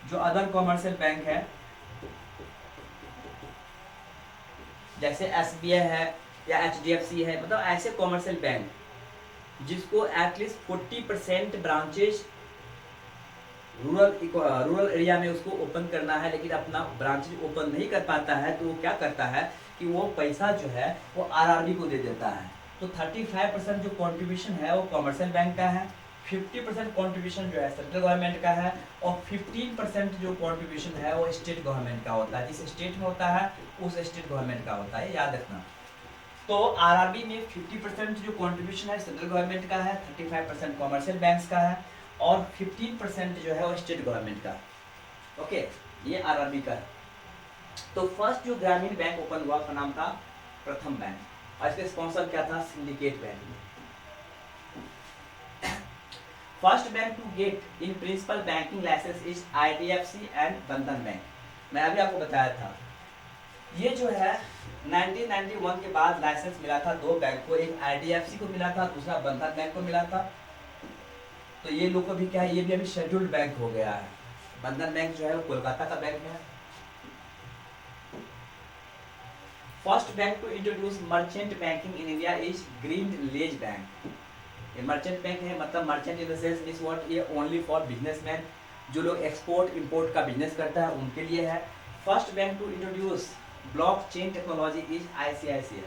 जो अदर कॉमर्शियल बैंक है जैसे एसबीआई है, या HDFC है, मतलब ऐसे कॉमर्शियल बैंक जिसको एटलीस्ट 40% ब्रांचेज रूरल एरिया में उसको ओपन करना है, लेकिन अपना ब्रांचेज ओपन नहीं कर पाता है, तो वो क्या करता है कि वो पैसा जो है वो RRB को दे देता है। तो 35% जो कंट्रीब्यूशन है वो कॉमर्शियल बैंक का है, 50% कंट्रीब्यूशन जो है सेंट्रल गवर्नमेंट का है, और 15% जो कंट्रीब्यूशन है वो स्टेट गवर्नमेंट का होता है। जिस स्टेट में होता है उस स्टेट गवर्नमेंट का होता है, याद रखना। तो RRB में 50% जो कंट्रीब्यूशन है सेंट्रल गवर्नमेंट का है, 35% कॉमर्शियल बैंक्स का है, और 15% जो है वो स्टेट गवर्नमेंट का। ओके, ये RRB का है। तो फर्स्ट जो ग्रामीण बैंक ओपन हुआ उसका नाम था प्रथम बैंक, और इसके स्पॉन्सर क्या था, syndicate bank. First bank to get in principle banking licence is IDFC and Bandhan bank. मैं अभी आपको बताया था, ये जो है 1991 के बाद लाइसेंस मिला था दो बैंक को, एक IDFC को मिला था, दूसरा बंधन बैंक को मिला था। तो ये लोग को भी क्या है, ये भी अभी शेड्यूल्ड बैंक हो गया है। बंधन बैंक जो है वो कोलकाता का बैंक है। First bank to introduce merchant banking in India is Grindlays bank. ये मर्चेंट बैंक है, मतलब merchant in the sense this word ये ओनली फॉर बिजनेसमैन, जो लोग एक्सपोर्ट इंपोर्ट का बिजनेस करता है उनके लिए है। First bank to introduce blockchain technology is ICICI।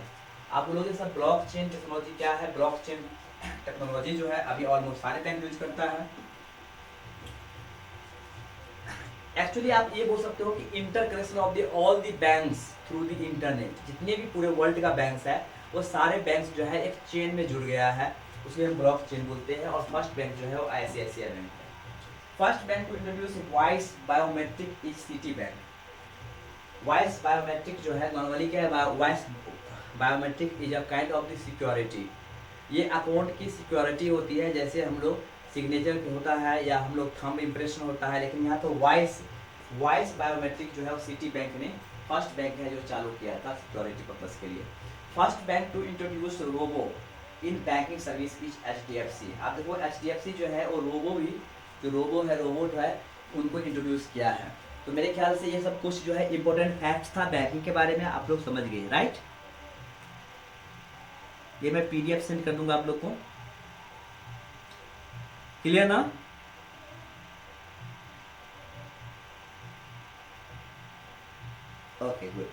आप बोलोगे सर ब्लॉकचेन टेक्नोलॉजी क्या है? ब्लॉकचेन टेक्नोलॉजी जो है अभी ऑलमोस्ट सारे बैंक यूज करता है। एक्चुअली आप ये बोल सकते हो कि inter connection of the all the banks through the internet. जितने भी पूरे वर्ल्ड का बैंक्स है वो सारे बैंक्स जो है एक चेन में जुड़ गया है, उसे हम ब्लॉक चेन बोलते हैं। और फर्स्ट बैंक जो है वो ICICI बैंक है। First bank to introduce voice biometric is Citi bank. Voice biometric जो है नॉर्मली क्या है, voice biometric is a kind of the security. ये अकाउंट की सिक्योरिटी होती है, जैसे हम लोग सिग्नेचर होता है या हम लोग थंब इम्प्रेशन होता है, लेकिन यहाँ तो वॉइस बायोमेट्रिक जो है वो सिटी बैंक ने फर्स्ट बैंक है जो चालू किया था सिक्योरिटी पर्पस के लिए। First bank to introduce robo in banking service is HDFC। आप देखो HDFC जो है वो रोबो भी, जो रोबो है रोबोट है, उनको इंट्रोड्यूस किया है। तो मेरे ख्याल से ये सब कुछ जो है इंपॉर्टेंट फैक्ट्स था बैंकिंग के बारे में, आप लोग समझ गए, राइट। ये मैं PDF सेंड कर दूंगा आप लोग को, क्लियर ना? Okay good.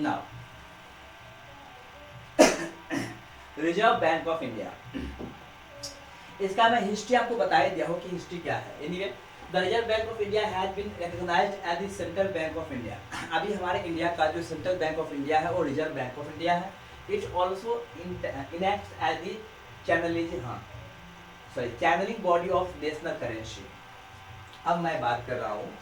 Now reserve bank of India, इसका मैं हिस्ट्री आपको बता ही दिया हूं कि हिस्ट्री क्या है। Anyway the reserve bank of India has been recognised as the central bank of India. अभी हमारे इंडिया का जो सेंट्रल बैंक ऑफ इंडिया है वो रिजर्व बैंक ऑफ इंडिया है। It also enacts as the channelling body of national currency. अब मैं बात कर रहा हूँ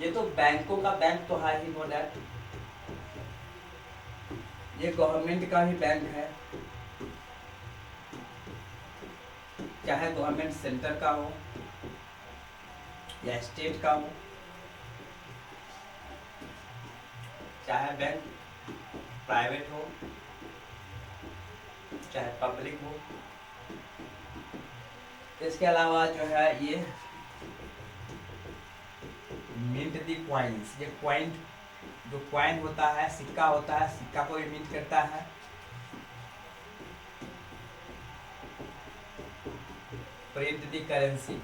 ये तो बैंकों का बैंक तो है ही, नो दैट। ये गवर्नमेंट का ही बैंक है, चाहे गवर्नमेंट सेंटर का हो या स्टेट का हो, चाहे बैंक प्राइवेट हो चाहे पब्लिक हो। इसके अलावा जो है ये मिंट दी क्वाइंस, ये क्वाइन जो क्वाइन होता है, सिक्का होता है, सिक्का को भी मिंट करता है। प्रिंट दी करेंसी,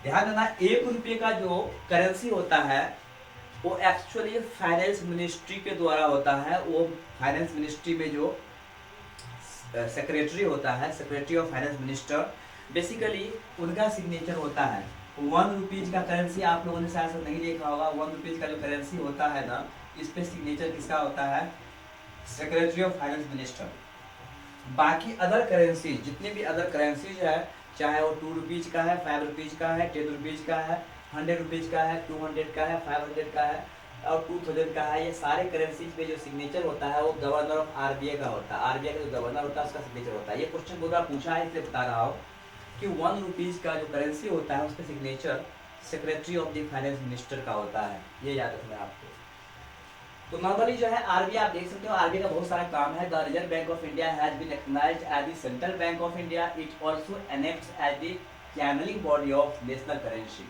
ध्यान देना 1 रुपये का जो करेंसी होता है वो एक्चुअली फाइनेंस मिनिस्ट्री के द्वारा होता है। वो फाइनेंस मिनिस्ट्री में जो सेक्रेटरी होता है, secretary of finance minister, basically उनका सिग्नेचर होता है। 1 रुपीज का करेंसी आप लोगों ने शायद से नहीं देखा होगा। 1 रुपीज का जो करेंसी होता है ना, इस पे सिग्नेचर किसका होता है? Secretary of finance minister. बाकी अदर करेंसी, जितने भी अदर करेंसीज है, चाहे वो 2 रुपीज का है, 5 रुपीज का है, 10 रुपीज का है, 100 रुपीज का है, 200 का है, 500 का है, और 2000 का है। ये सारे करेंसीज पे जो सिग्नेचर होता है वो गवर्नर ऑफ आरबीआई का होता है, आरबीआई का जो गवर्नर होता है उसका सिग्नेचर होता है। ये क्वेश्चन पूरा पूछा है इसलिए बता रहा हूँ कि 1 रुपीज़ का जो करेंसी होता है उसका signature secretary of the finance minister का होता है, ये याद रखना है आपको। तो नॉर्मली जो है आरबीआई आप देख सकते हो, आरबीआई का बहुत सारा काम है। The reserve bank of India has been recognised as the central bank of India, it also enacts as the channelling body of national currency.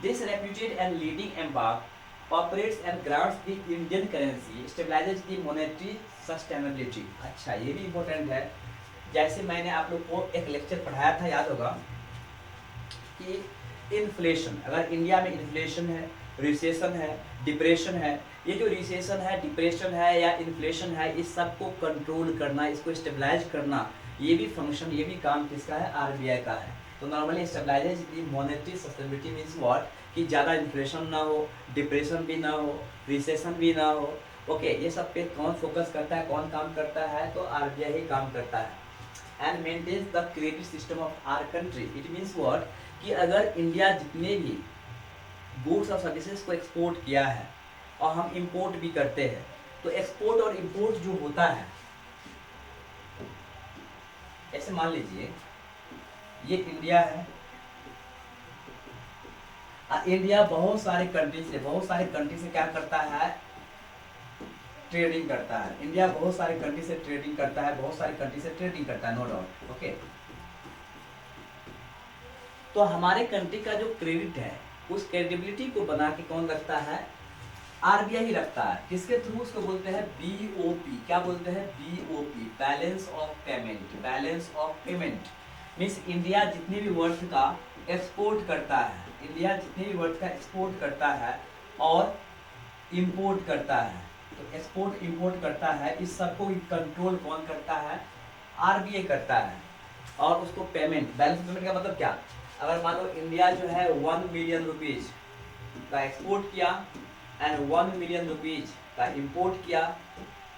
This reputed and leading embark operates and grants the Indian currency, stabilises the monetary sustainability. अच्छा, ये भी important है। जैसे मैंने आप लोग को एक लेक्चर पढ़ाया था, याद होगा कि इन्फ्लेशन, अगर इंडिया में इन्फ्लेशन है, रिसेशन है, डिप्रेशन है, ये जो रिसेशन है, डिप्रेशन है या इन्फ्लेशन है, इस सब को कंट्रोल करना, इसको स्टेबलाइज करना, ये भी फंक्शन, ये भी काम किसका है? आरबीआई का है। तो normally stabilises the monetary sustainability means what, कि ज़्यादा इन्फ्लेशन ना हो, डिप्रेशन भी ना हो, रिसेशन भी ना हो। ओके, ये सब पे कौन फोकस करता है, कौन काम करता है? तो आरबीआई ही काम करता है। And maintains the credit system of our country. It means what, कि अगर इंडिया जितने भी गुड्स और सर्विसेज को एक्सपोर्ट किया है और हम इंपोर्ट भी करते हैं, तो एक्सपोर्ट और इंपोर्ट जो होता है, ऐसे मान लीजिए ये इंडिया है, इंडिया बहुत सारे कंट्री से क्या करता है? ट्रेडिंग करता है। इंडिया बहुत सारे कंट्री से ट्रेडिंग करता है, नो डाउट। ओके, तो हमारे कंट्री का जो क्रेडिट है, उस क्रेडिबिलिटी को बना के कौन रखता है? आरबीआई ही रखता है। किसके थ्रू? उसको बोलते हैं बीओपी। क्या बोलते हैं? BOP, balance of payment. Balance of payment means India जितने भी वर्थ का एक्सपोर्ट करता है, और इंपोर्ट करता है, तो एक्सपोर्ट इंपोर्ट करता है, इस सबको कंट्रोल कौन करता है? आरबीआई करता है। और उसको पेमेंट, बैलेंस ऑफ पेमेंट का मतलब क्या? अगर मान लो इंडिया जो है 1 मिलियन रुपीज का एक्सपोर्ट किया एंड 1 मिलियन रुपीज का इंपोर्ट किया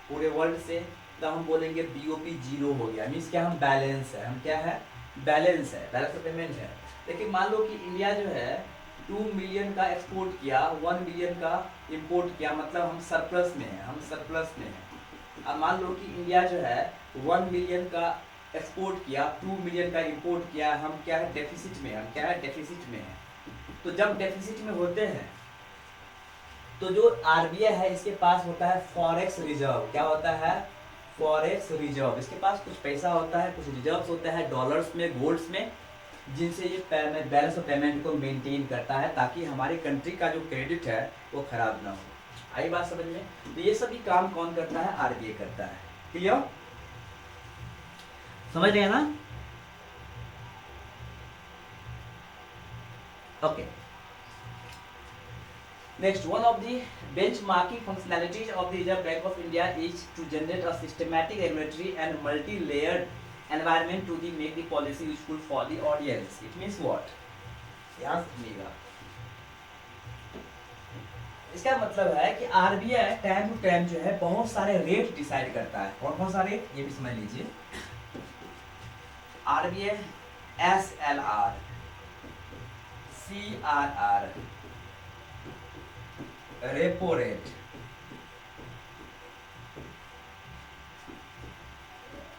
पूरे वर्ल्ड से, तो हम बोलेंगे बीओपी जीरो हो गया। मीन्स क्या? हम बैलेंस है, हम क्या है? बैलेंस है, बैलेंस ऑफ पेमेंट है। लेकिन मान लो कि इंडिया जो है 2 मिलियन का एक्सपोर्ट किया, 1 मिलियन का इंपोर्ट किया, मतलब हम सरप्लस में हैं, अब मान लो कि इंडिया जो है 1 मिलियन का एक्सपोर्ट किया, 2 मिलियन का इंपोर्ट किया, हम क्या है? डेफिसिट में है। तो जब डेफिसिट में होते हैं तो जो आरबीआई है इसके पास होता है फॉरेक्स रिजर्व। क्या होता है? Forex reserve. इसके पास कुछ पैसा होता है, कुछ रिजर्व्स होता है डॉलर्स में, गोल्ड्स में, जिनसे ये बैलेंस ऑफ पेमेंट को मेंटेन करता है, ताकि हमारी कंट्री का जो क्रेडिट है वो खराब ना हो। आई बात समझ में? तो ये सभी काम कौन करता है? आरबीआई करता है। क्लियर? समझ रहे हैं ना? Okay, next, one of the benchmarking functionalities of the Reserve Bank of India is to generate a systematic, regulatory and multi-layered environment to make the policy useful for the audience. It means what? ध्यान सुनिएगा। इसका मतलब है कि RBI time to time जो है बहुत सारे रेट डिसाइड करता है। कौन सा रेट? ये भी समझ लीजिए। RBI SLR, CRR, repo rate,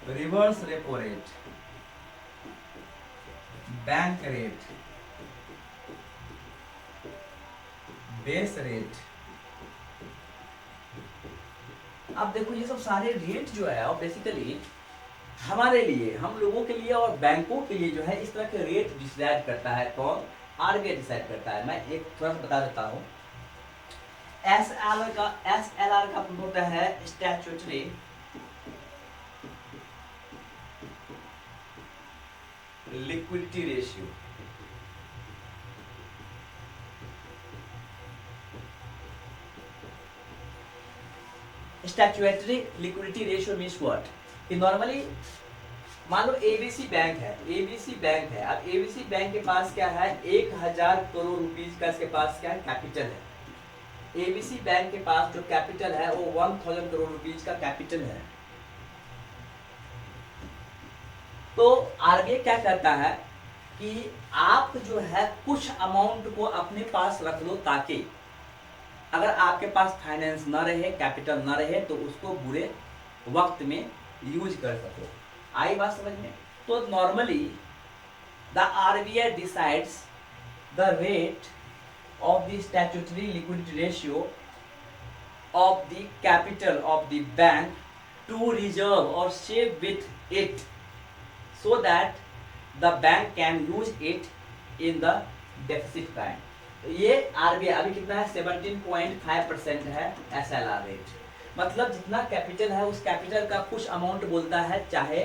reverse repo rate, bank rate, base rate. अब देखो ये सब सारे रेट जो है और बेसिकली हमारे लिए, हम लोगों के लिए और बैंकों के लिए जो है इस तरह के रेट डिसाइड करता है। कौन? आरबीआई डिसाइड करता है। मैं एक थोड़ा सा बता देता हूँ। SLR का होता है statutory liquidity ratio. Statutory liquidity ratio means what, कि नॉर्मली मान लो एबीसी बैंक है, अब एबीसी बैंक के पास क्या है? 1000 करोड़ रुपीज का इसके पास क्या है? कैपिटल है। एबीसी बैंक के पास जो कैपिटल है वो 1000 करोड़ रुपीज का कैपिटल है। तो आरबीआई क्या कहता है कि आप जो है कुछ अमाउंट को अपने पास रख लो, ताकि अगर आपके पास फाइनेंस ना रहे, कैपिटल ना रहे, तो उसको बुरे वक्त में यूज कर सको। आई बात समझ में? तो normally the RBI decides the rate of the statutory liquidity ratio of the capital of the bank to reserve or save with it so that the bank can use it in the deficit time। तो ये RBI अभी कितना है, 17.5% है SLR rate. मतलब जितना capital है उस कैपिटल का कुछ अमाउंट बोलता है, चाहे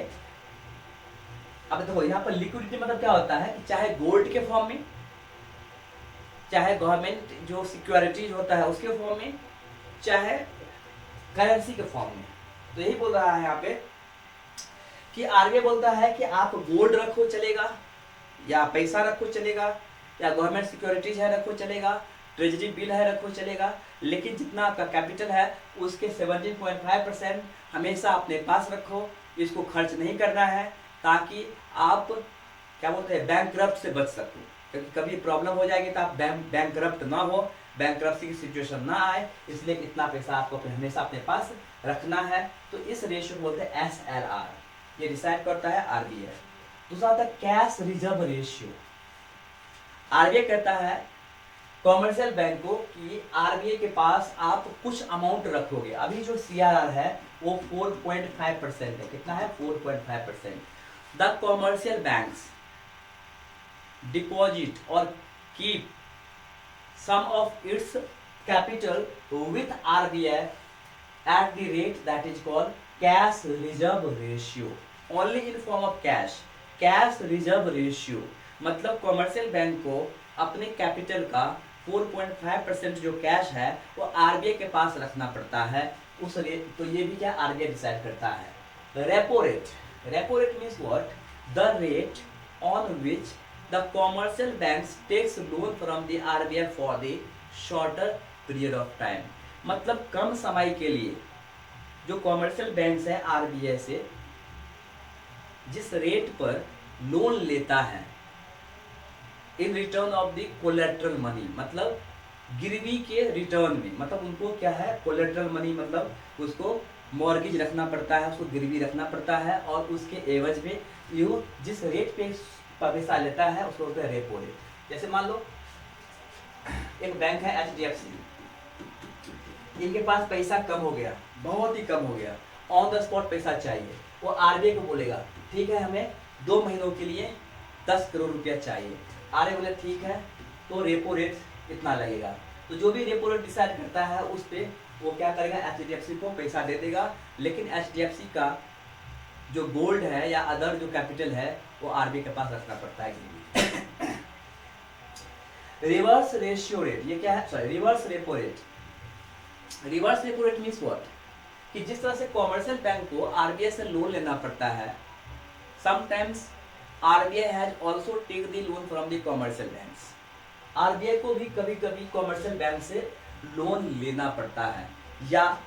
अब देखो यहाँ पर लिक्विडिटी मतलब क्या होता है कि चाहे गोल्ड के फॉर्म में, चाहे गवर्नमेंट जो सिक्योरिटीज होता है उसके फॉर्म में, चाहे करेंसी के फॉर्म में। तो यही बोल रहा है यहाँ पे कि आरबीआई बोलता है कि आप गोल्ड रखो चलेगा, या पैसा रखो चलेगा, या गवर्नमेंट सिक्योरिटीज है रखो चलेगा, ट्रेजरी बिल है रखो चलेगा, लेकिन जितना आपका कैपिटल है उसके 17.5% हमेशा अपने पास रखो। इसको खर्च नहीं करना है ताकि आप क्या बोलते हैं बैंकक्रप्ट से बच सको, क्योंकि कभी प्रॉब्लम हो जाएगी तो आप बैंकक्रप्ट ना हो, बैंकक्रप्सी की सिचुएशन ना आए, इसलिए इतना पैसा आपको हमेशा अपने पास रखना है। तो इस रेशियो को बोलते हैं एसएलआर, ये डिसाइड करता है आरबीआई। दूसरा आता है कैश रिजर्व रेशियो। आरबीआई कहता है कॉमर्शियल बैंकों की आरबीआई के पास आप कुछ अमाउंट रखोगे। अभी जो सीआरआर है वो 4.5% है। कितना है? 4.5%। The commercial banks deposit or keep some of its capital with RBI at the rate that is called cash reserve ratio, only in form of cash। cash reserve ratio मतलब commercial bank को अपने capital का 4.5% जो cash है वो RBI के पास रखना पड़ता है। उस रेट तो ये भी क्या आरबीआई डिसाइड करता है। Repo rate, repo rate means what? The rate on which the commercial banks takes loan from the RBI for the shorter period of time। मतलब कम समय के लिए जो कॉमर्शियल बैंक्स है आरबीआई से जिस रेट पर लोन लेता है in return of the collateral money, मतलब गिरवी के रिटर्न में, मतलब उनको क्या है कोलेट्रल मनी, मतलब उसको मॉर्गेज रखना पड़ता है, उसको गिरवी रखना पड़ता है, और उसके एवज में यो जिस रेट पे पैसा लेता है उसको बोलते हैं रेपो रेट। जैसे मान लो एक बैंक है एचडीएफसी, इनके पास पैसा कम हो गया, बहुत ही कम हो गया, ऑन द स्पॉट पैसा चाहिए, वो आरबीआई को बोलेगा ठीक है हमें 2 महीनों के लिए 10 करोड़ रुपया चाहिए। आरबीआई बोले ठीक है, तो रेपो रेट इतना लगेगा। तो जो भी रेपो रेट डिसाइड करता है उस पर वो क्या करेगा, एचडीएफसी को पैसा दे देगा, लेकिन एचडीएफसी का जो गोल्ड है या अदर जो कैपिटल है वो आरबीआई के पास रखना पड़ता है। रिवर्स रेशियो रेट, ये क्या है? Sorry, reverse repo rate. Reverse repo rate means what? कि जिस तरह से कॉमर्शियल बैंक को आरबीआई से लोन लेना पड़ता है, sometimes RBI has also take the loan from the commercial banks. RBI को भी कभी कभी कॉमर्शियल बैंक से लोन लेना पड़ता है, या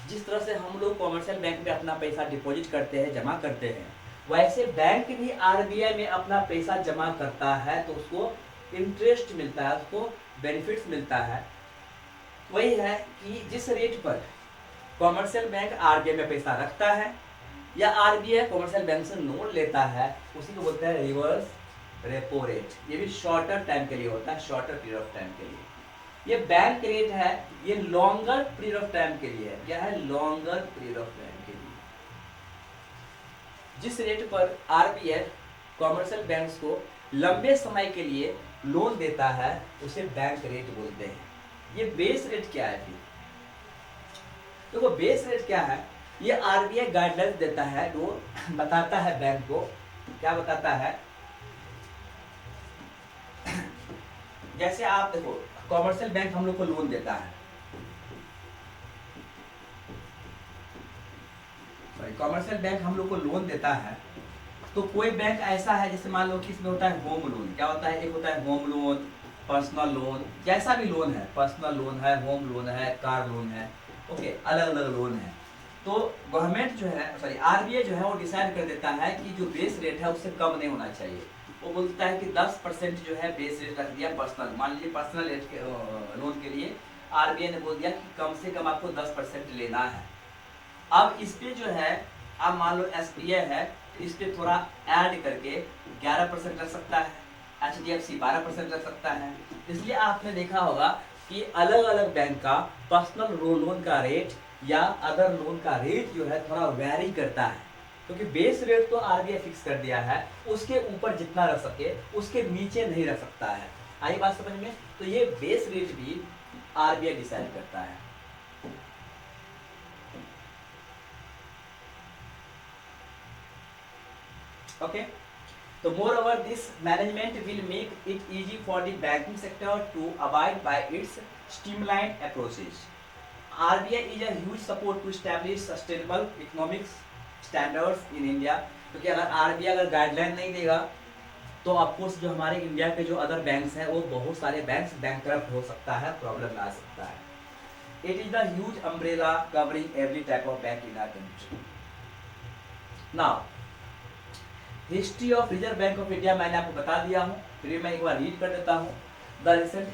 जिस तरह से हम लोग कॉमर्शियल बैंक में अपना पैसा डिपॉजिट करते हैं, जमा करते हैं, वैसे बैंक भी आरबीआई में अपना पैसा जमा करता है तो उसको इंटरेस्ट मिलता है, उसको बेनिफिट्स मिलता है। वही है कि जिस रेट पर कॉमर्शियल बैंक आरबीआई में पैसा रखता है या आरबीआई कॉमर्शियल बैंक से लोन लेता है, उसी को बोलते हैं रिवर्स रेपो रेट। ये भी शॉर्टर टाइम के लिए होता है, शॉर्टर पीरियड ऑफ टाइम के लिए। ये बैंक रेट है, ये लॉन्गर पीरियड ऑफ टाइम के लिए है। क्या है? लॉन्गर पीरियड ऑफ टाइम के लिए। जिस रेट पर आरबीआई कॉमर्शियल बैंक्स को लंबे समय के लिए लोन देता है उसे बैंक रेट बोलते हैं। ये बेस रेट क्या है? फिर देखो बेस रेट क्या है, ये आरबीआई गाइडलाइंस देता है, वो बताता है बैंक को, क्या बताता है, जैसे आप देखो कॉमर्शियल बैंक हम लोग को लोन देता है, कॉमर्शियल बैंक हम लोग को लोन देता है, तो कोई बैंक ऐसा है जैसे मान लो कि इसमें होता है होम लोन। क्या होता है? एक होता है होम लोन, पर्सनल लोन, जैसा भी लोन है, पर्सनल लोन है, होम लोन है, कार लोन है, ओके, अलग अलग लोन है। तो गवर्नमेंट जो है, सॉरी आरबीआई जो है वो डिसाइड कर देता है कि जो बेस रेट है उससे कम नहीं होना चाहिए। वो बोलता है कि 10% जो है बेस रेट रख दिया पर्सनल, मान लीजिए पर्सनल लोन के लिए आरबीआई ने बोल दिया कि कम से कम आपको 10% लेना है। अब इस पे जो है, अब मान लो एसबीआई है, इस पे थोड़ा ऐड करके 11% रख सकता है, एचडीएफसी 12% रख सकता है। इसलिए आपने देखा होगा कि अलग अलग बैंक का पर्सनल लोन का रेट या अदर लोन का रेट जो है थोड़ा वेरी करता है, क्योंकि बेस रेट तो आरबीआई फिक्स कर दिया है, उसके ऊपर जितना रख सके उसके नीचे नहीं रख सकता है। आई बात समझ में? तो ये बेस रेट भी आरबीआई डिसाइड करता है। ओके, तो moreover this management will make it easy for the banking sector to abide by its streamlined approaches. RBI is a huge support to establish sustainable economic standards in India, क्योंकि अगर RBI अगर guideline नहीं देगा तो of course जो हमारे India के जो अदर बैंक्स हैं वो बहुत सारे बैंक्स बैंकक्रप्ट हो सकता है, प्रॉब्लम में आ सकता है। It is the huge umbrella covering every type of bank in our country. Now history of reserve bank of India मैंने आपको बता दिया हूँ, फिर मैं एक बार रीड कर देता हूँ। The recent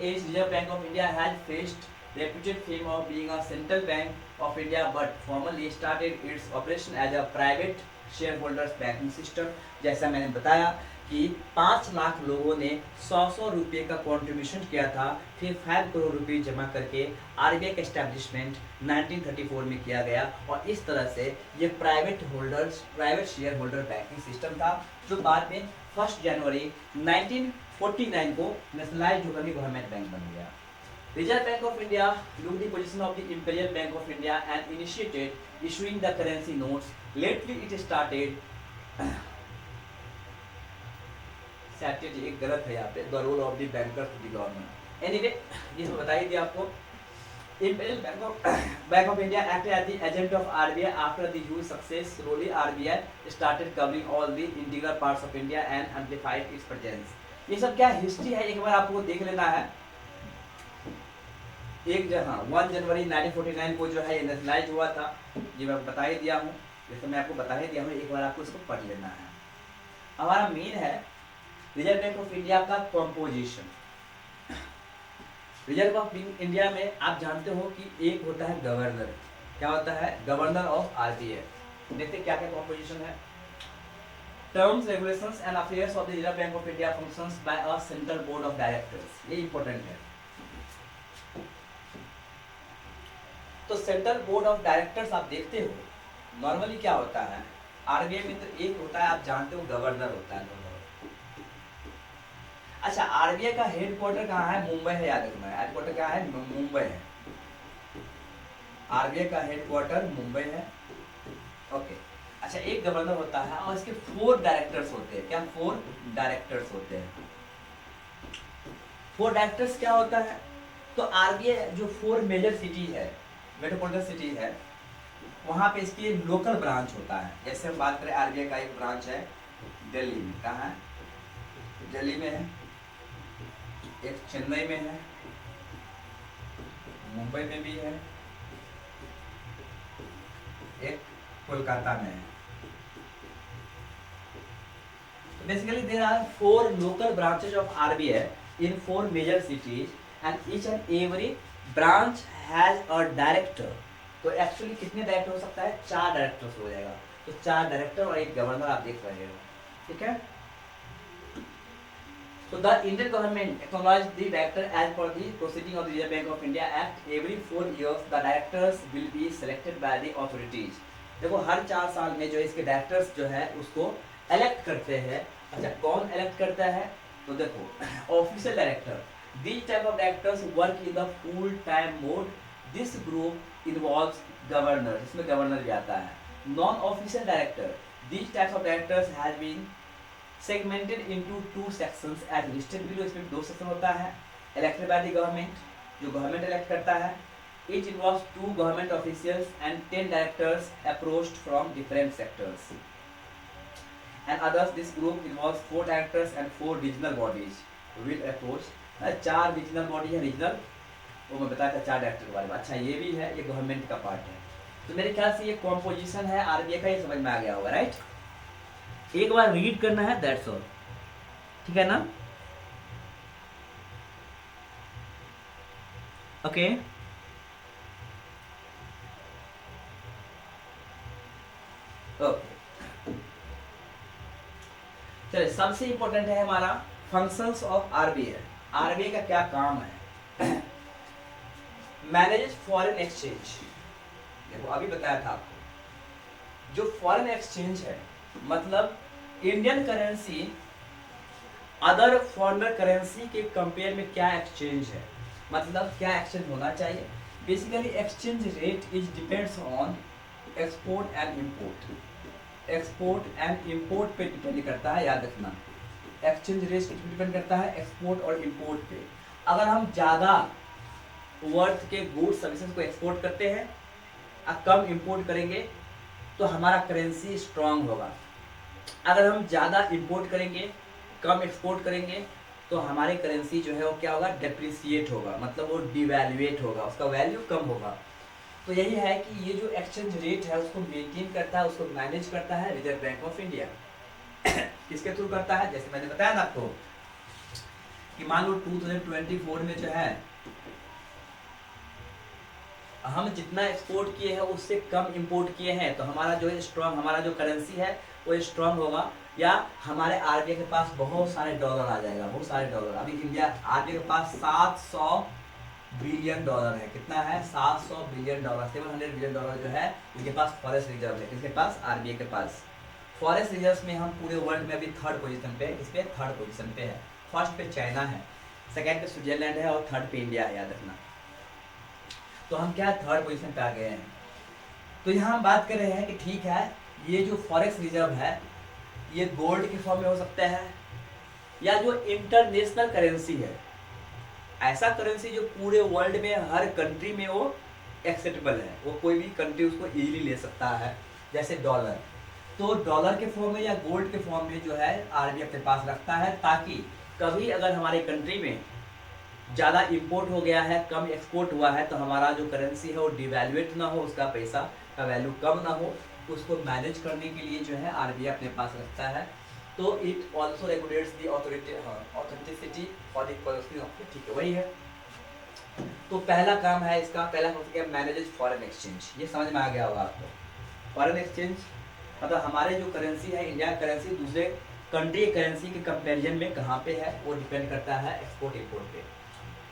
age reserve bank of India has faced reputed fame of being a central bank of India, but formally started its operation as a private shareholders banking system। जैसा मैंने बताया कि 5 लाख लोगों ने 100 रुपये का कंट्रीब्यूशन किया था, फिर 5 करोड़ रुपये जमा करके आरबीआई का एस्टेब्लिशमेंट 1934 में किया गया, और इस तरह से ये private share holder banking system था, जो बाद में 1 जनवरी 1949 को नेशनलाइज्ड होकर गवर्नमेंट बैंक बन गया। Reserve Bank of India took the position of the Imperial Bank of India and initiated issuing the currency notes. Lately it started एक गलत है यहाँ पे, the role of the bankers to the government. Anyway, ये सब बता ही दिया आपको। Imperial Bank of India acted as the agent of RBI after the huge success. Slowly RBI started covering all the integral parts of India and amplified its presence. ये सब क्या history है, एक बार आपको देख लेना है। 1 जनवरी 1949 को जो है नेशनलाइज हुआ था, ये मैं बता ही दिया हूँ, जैसे मैं आपको बता ही दिया हूँ, एक बार आपको इसको पढ़ लेना है। हमारा मेन है रिजर्व बैंक ऑफ इंडिया का composition. Reserve bank of India में आप जानते हो कि एक होता है गवर्नर। क्या होता है? Governor of RBI. देखते क्या क्या कॉम्पोजिशन है। Terms, regulations and affairs of the reserve bank of India functions by a central board of directors. ये इंपॉर्टेंट है। तो सेंट्रल बोर्ड ऑफ डायरेक्टर्स आप देखते हो नॉर्मली क्या होता है आरबीआई में, तो एक होता है, आप जानते हो, गवर्नर होता है। अच्छा, आरबीआई का हेडक्वार्टर कहाँ है? मुंबई है, याद रखना है। हेडक्वार्टर कहाँ है? मुंबई है। आरबीआई का हेडक्वार्टर मुंबई है। ओके, अच्छा, एक गवर्नर होता है और इसके 4 डायरेक्टर्स होते हैं। क्या 4 डायरेक्टर्स होते हैं? 4 डायरेक्टर्स क्या होता है? तो आरबीआई जो 4 मेजर सिटी है, मेट्रोपॉलिटन सिटी है, वहाँ पे इसकी लोकल ब्रांच होता है। जैसे हम बात करें, आरबीआई का एक ब्रांच है दिल्ली में। कहाँ है? दिल्ली में है, एक चेन्नई में है, मुंबई में भी है, एक कोलकाता में है। तो basically there are 4 local branches of RBI in 4 major cities and each and every branch has a director. तो एक्चुअली कितने डायरेक्टर हो सकता है? 4 डायरेक्टर्स हो जाएगा। तो 4 डायरेक्टर और एक गवर्नर आप देख रहे हो, ठीक है। So the Indian government acknowledged the director as per the proceeding of the Reserve Bank of India Act. Every 4 years the directors will be selected by the authorities. देखो हर 4 साल में जो इसके डायरेक्टर्स जो है उसको इलेक्ट करते हैं। अच्छा, कौन इलेक्ट करता है? तो देखो official director. These type of directors work in the full time mode. This group involves governor, इसमें गवर्नर भी आता है। Non official director. These types of directors have been segmented into 2 sections as listed below। इसमें 2 section होता है। Elected by the government, जो government elect करता है। It involves 2 government officials and 10 directors approached from different sectors. And others, this group involves 4 directors and 4 regional bodies will approach। 4 regional body है, regional, वो मैं बताया था 4 डायरेक्टर के बारे में। अच्छा, ये भी है, ये गवर्नमेंट का पार्ट है। तो मेरे ख्याल से ये कॉम्पोजिशन है आरबीआई का, ये समझ में आ गया होगा, राइट। एक बार रीड करना है, दैट्स ऑल, ठीक है ना। ओके। ओके, चलिए सबसे इंपॉर्टेंट है हमारा फंक्शंस ऑफ आरबीआई। आरबीआई का क्या काम है? Manages foreign exchange. देखो अभी बताया था आपको, जो फॉरेन एक्सचेंज है मतलब Indian currency other foreigner currency के कंपेयर में क्या एक्सचेंज है, मतलब क्या एक्सचेंज होना चाहिए। Basically exchange rate is depends on export and import. Export and import पे डिपेंड करता है, याद रखना। एक्सचेंज रेट पे डिपेंड करता है एक्सपोर्ट और इंपोर्ट पे। अगर हम ज़्यादा वर्थ के गुड्स सर्विसेज को एक्सपोर्ट करते हैं और कम इंपोर्ट करेंगे तो हमारा करेंसी स्ट्रांग होगा। अगर हम ज़्यादा इंपोर्ट करेंगे कम एक्सपोर्ट करेंगे तो हमारी करेंसी जो है वो क्या होगा, डेप्रिसिएट होगा, मतलब वो डिवैल्यूएट होगा, उसका वैल्यू कम होगा। तो यही है कि ये जो एक्सचेंज रेट है उसको मेंटेन करता है, उसको मैनेज करता है रिजर्व बैंक ऑफ इंडिया। किसके थ्रू करता है? जैसे मैंने बताया ना आपको कि मान लो 2024 में जो है हम जितना एक्सपोर्ट किए हैं उससे कम इंपोर्ट किए हैं तो हमारा जो है स्ट्रांग, हमारा जो करेंसी है वो स्ट्रांग होगा। या हमारे आरबीआई के पास बहुत सारे डॉलर आ जाएगा, बहुत सारे डॉलर। अभी इंडिया आरबीआई के पास 700 बिलियन डॉलर है। कितना है? 700 बिलियन डॉलर, 700 बिलियन डॉलर जो है इनके पास फॉरेक्स रिजर्व है। किसके पास? आरबीआई के पास। फॉरेक्स रिजर्व में हम पूरे वर्ल्ड में अभी थर्ड पोजीशन पे है। किस पे? थर्ड पोजीशन पे है। फर्स्ट पे चाइना है, सेकंड पे स्विट्जरलैंड है और थर्ड पे इंडिया है, याद रखना। तो हम क्या थर्ड पोजीशन पे आ गए हैं। तो यहाँ हम बात कर रहे हैं कि ठीक है ये जो फॉरेक्स रिजर्व है ये गोल्ड के फॉर्म में हो सकता है या जो इंटरनेशनल करेंसी है, ऐसा करेंसी जो पूरे वर्ल्ड में हर कंट्री में वो एक्सेप्टेबल है, वो कोई भी कंट्री उसको इजीली ले सकता है, जैसे डॉलर। तो डॉलर के फॉर्म में या गोल्ड के फॉर्म में जो है आरबीआई अपने पास रखता है, ताकि कभी अगर हमारे कंट्री में ज़्यादा इंपोर्ट हो गया है कम एक्सपोर्ट हुआ है तो हमारा जो करेंसी है वो डिवैल्यूएट ना हो, उसका पैसा का वैल्यू कम ना हो, उसको मैनेज करने के लिए जो है आरबीआई अपने पास रखता है। तो it also regulates the authenticity for the policy of, ठीक है वही है। तो पहला काम है इसका, पहला काम मैनेजेस फॉरेन एक्सचेंज। ये समझ में आ गया होगा आपको। फॉरेन एक्सचेंज मतलब हमारे जो करेंसी है इंडिया करेंसी दूसरे कंट्री करेंसी के कंपैरिजन में कहाँ पे है, वो डिपेंड करता है एक्सपोर्ट इंपोर्ट पे।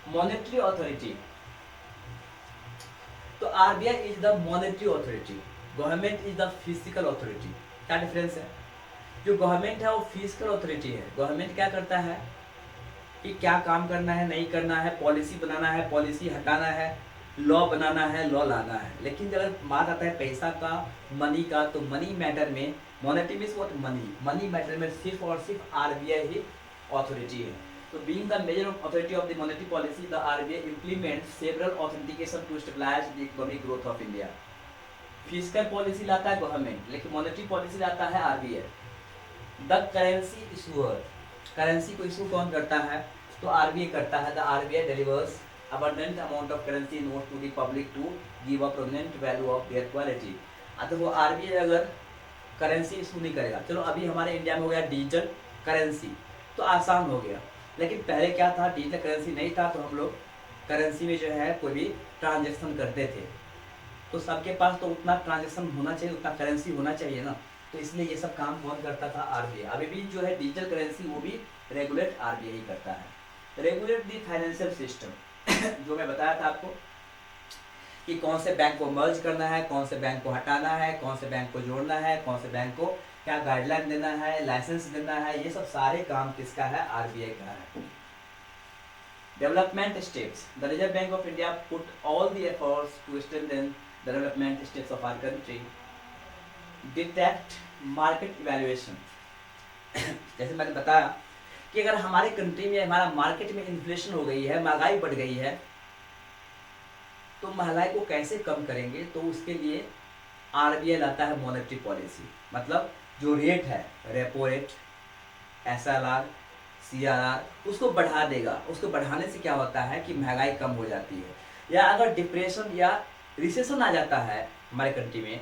मॉनेटरी अथॉरिटी, तो RBI is the monetary authority, government is the physical authority. क्या डिफरेंस है? जो गवर्नमेंट है वो फिजिकल अथॉरिटी है। गवर्नमेंट क्या करता है कि क्या काम करना है नहीं करना है, पॉलिसी बनाना है पॉलिसी हटाना है, लॉ बनाना है लॉ लाना है। लेकिन जब बात आता है पैसा का, मनी का, तो मनी मैटर में monetary means what, money, money matter में सिर्फ और सिर्फ आरबीआई ही अथॉरिटी है। So being the major authority of the monetary policy, the RBI implements several authentication to stabilize the economic growth of India. Physical policy लाता है government, लेकिन monetary policy लाता है RBI. The currency issuer, currency को issue कौन करता है? तो आरबीआई करता है। The RBI delivers abundant amount of currency notes to the public to give a prominent value of their quality. तो वो आरबीआई अगर करेंसी इशू नहीं करेगा, चलो अभी हमारे इंडिया में हो गया डिजिटल करेंसी तो आसान हो गया, लेकिन पहले क्या था, डिजिटल करेंसी नहीं था तो हम लोग करेंसी में जो है कोई भी ट्रांजैक्शन करते थे तो सबके पास तो उतना ट्रांजैक्शन होना चाहिए, उतना करेंसी होना चाहिए ना। तो इसलिए ये सब काम कौन करता था? आरबीआई। अभी भी जो है डिजिटल करेंसी वो भी रेगुलेट आरबीआई करता है। रेगुलेट दी फाइनेंशियल सिस्टम जो मैं बताया था आपको कि कौन से बैंक को मर्ज करना है, कौन से बैंक को हटाना है, कौन से बैंक को जोड़ना है, कौन से बैंक को क्या गाइडलाइन देना है, लाइसेंस देना है, ये सब सारे काम किसका है? आरबीआई का है। Development steps, the reserve bank of India put all the efforts to strengthen the development steps of our country, detect market evaluation. जैसे मैंने बताया कि अगर हमारे कंट्री में हमारा मार्केट में इन्फ्लेशन हो गई है, महंगाई बढ़ गई है, तो महंगाई को कैसे कम करेंगे? तो उसके लिए आरबीआई लाता है मॉनेटरी पॉलिसी, मतलब जो रेट है रेपो रेट, एसएलआर, सीआरआर, उसको बढ़ा देगा। उसको बढ़ाने से क्या होता है कि महंगाई कम हो जाती है। या अगर डिप्रेशन या रिसेशन आ जाता है हमारे कंट्री में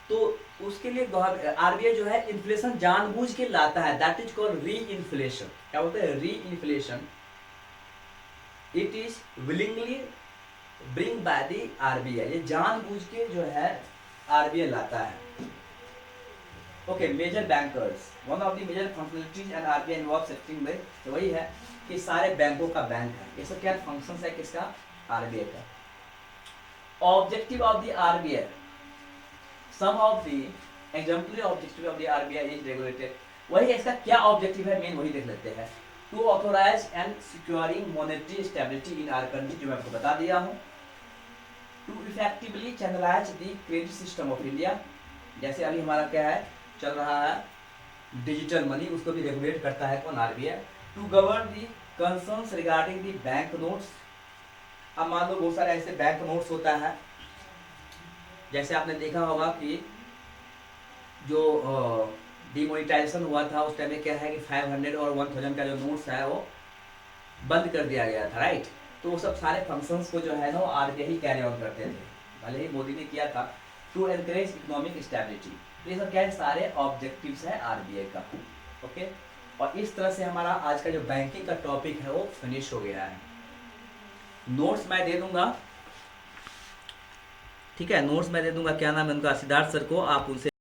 तो उसके लिए आरबीआई जो है इन्फ्लेशन जानबूझ के लाता है, that is called re inflation. क्या बोलते हैं? Re inflation. It is willingly bring by the RBI, ये जानबूझ के जो है आरबीआई लाता है। Okay, major bankers, one of the major functionalities and RBI involve setting में, तो वही है कि सारे बैंकों का बैंक है, ये सब क्या फंक्शंस है किसका, आरबीआई का। Objective of the RBI, some of the exemplary objective of the RBI is regulated, वही इसका क्या ऑब्जेक्टिव है मेन वही देख लेते हैं। To authorise and securing monetary stability in our country, जो मैं आपको बता दिया हूँ। To effectively channelise the credit system of India, जैसे अभी हमारा क्या है चल रहा है डिजिटल मनी, उसको भी रेगुलेट करता है कौन, RBI. To govern the concerns regarding the bank notes, अब मान लो बहुत सारे ऐसे बैंक नोट्स होता है, जैसे आपने देखा होगा कि जो डिमोनेटाइजेशन हुआ था उस टाइम में क्या है कि 500 और 1000 का जो नोट्स है वो बंद कर दिया गया था, राइट। तो वो सब सारे फंक्शंस को जो है ना वो आरबीआई कैरी आउट करते थे, भले ही मोदी ने किया था। टू एनकरेज इकोनॉमिक स्टेबिलिटी, तो ये सब क्या है सारे ऑब्जेक्टिव्स है आरबीआई का। ओके, और इस तरह से हमारा आज का जो बैंकिंग का टॉपिक है वो फिनिश हो गया है। नोट्स मैं दे दूंगा, ठीक है, नोट्स मैं दे दूंगा, क्या नाम है उनका, सिद्धार्थ सर को, आप उनसे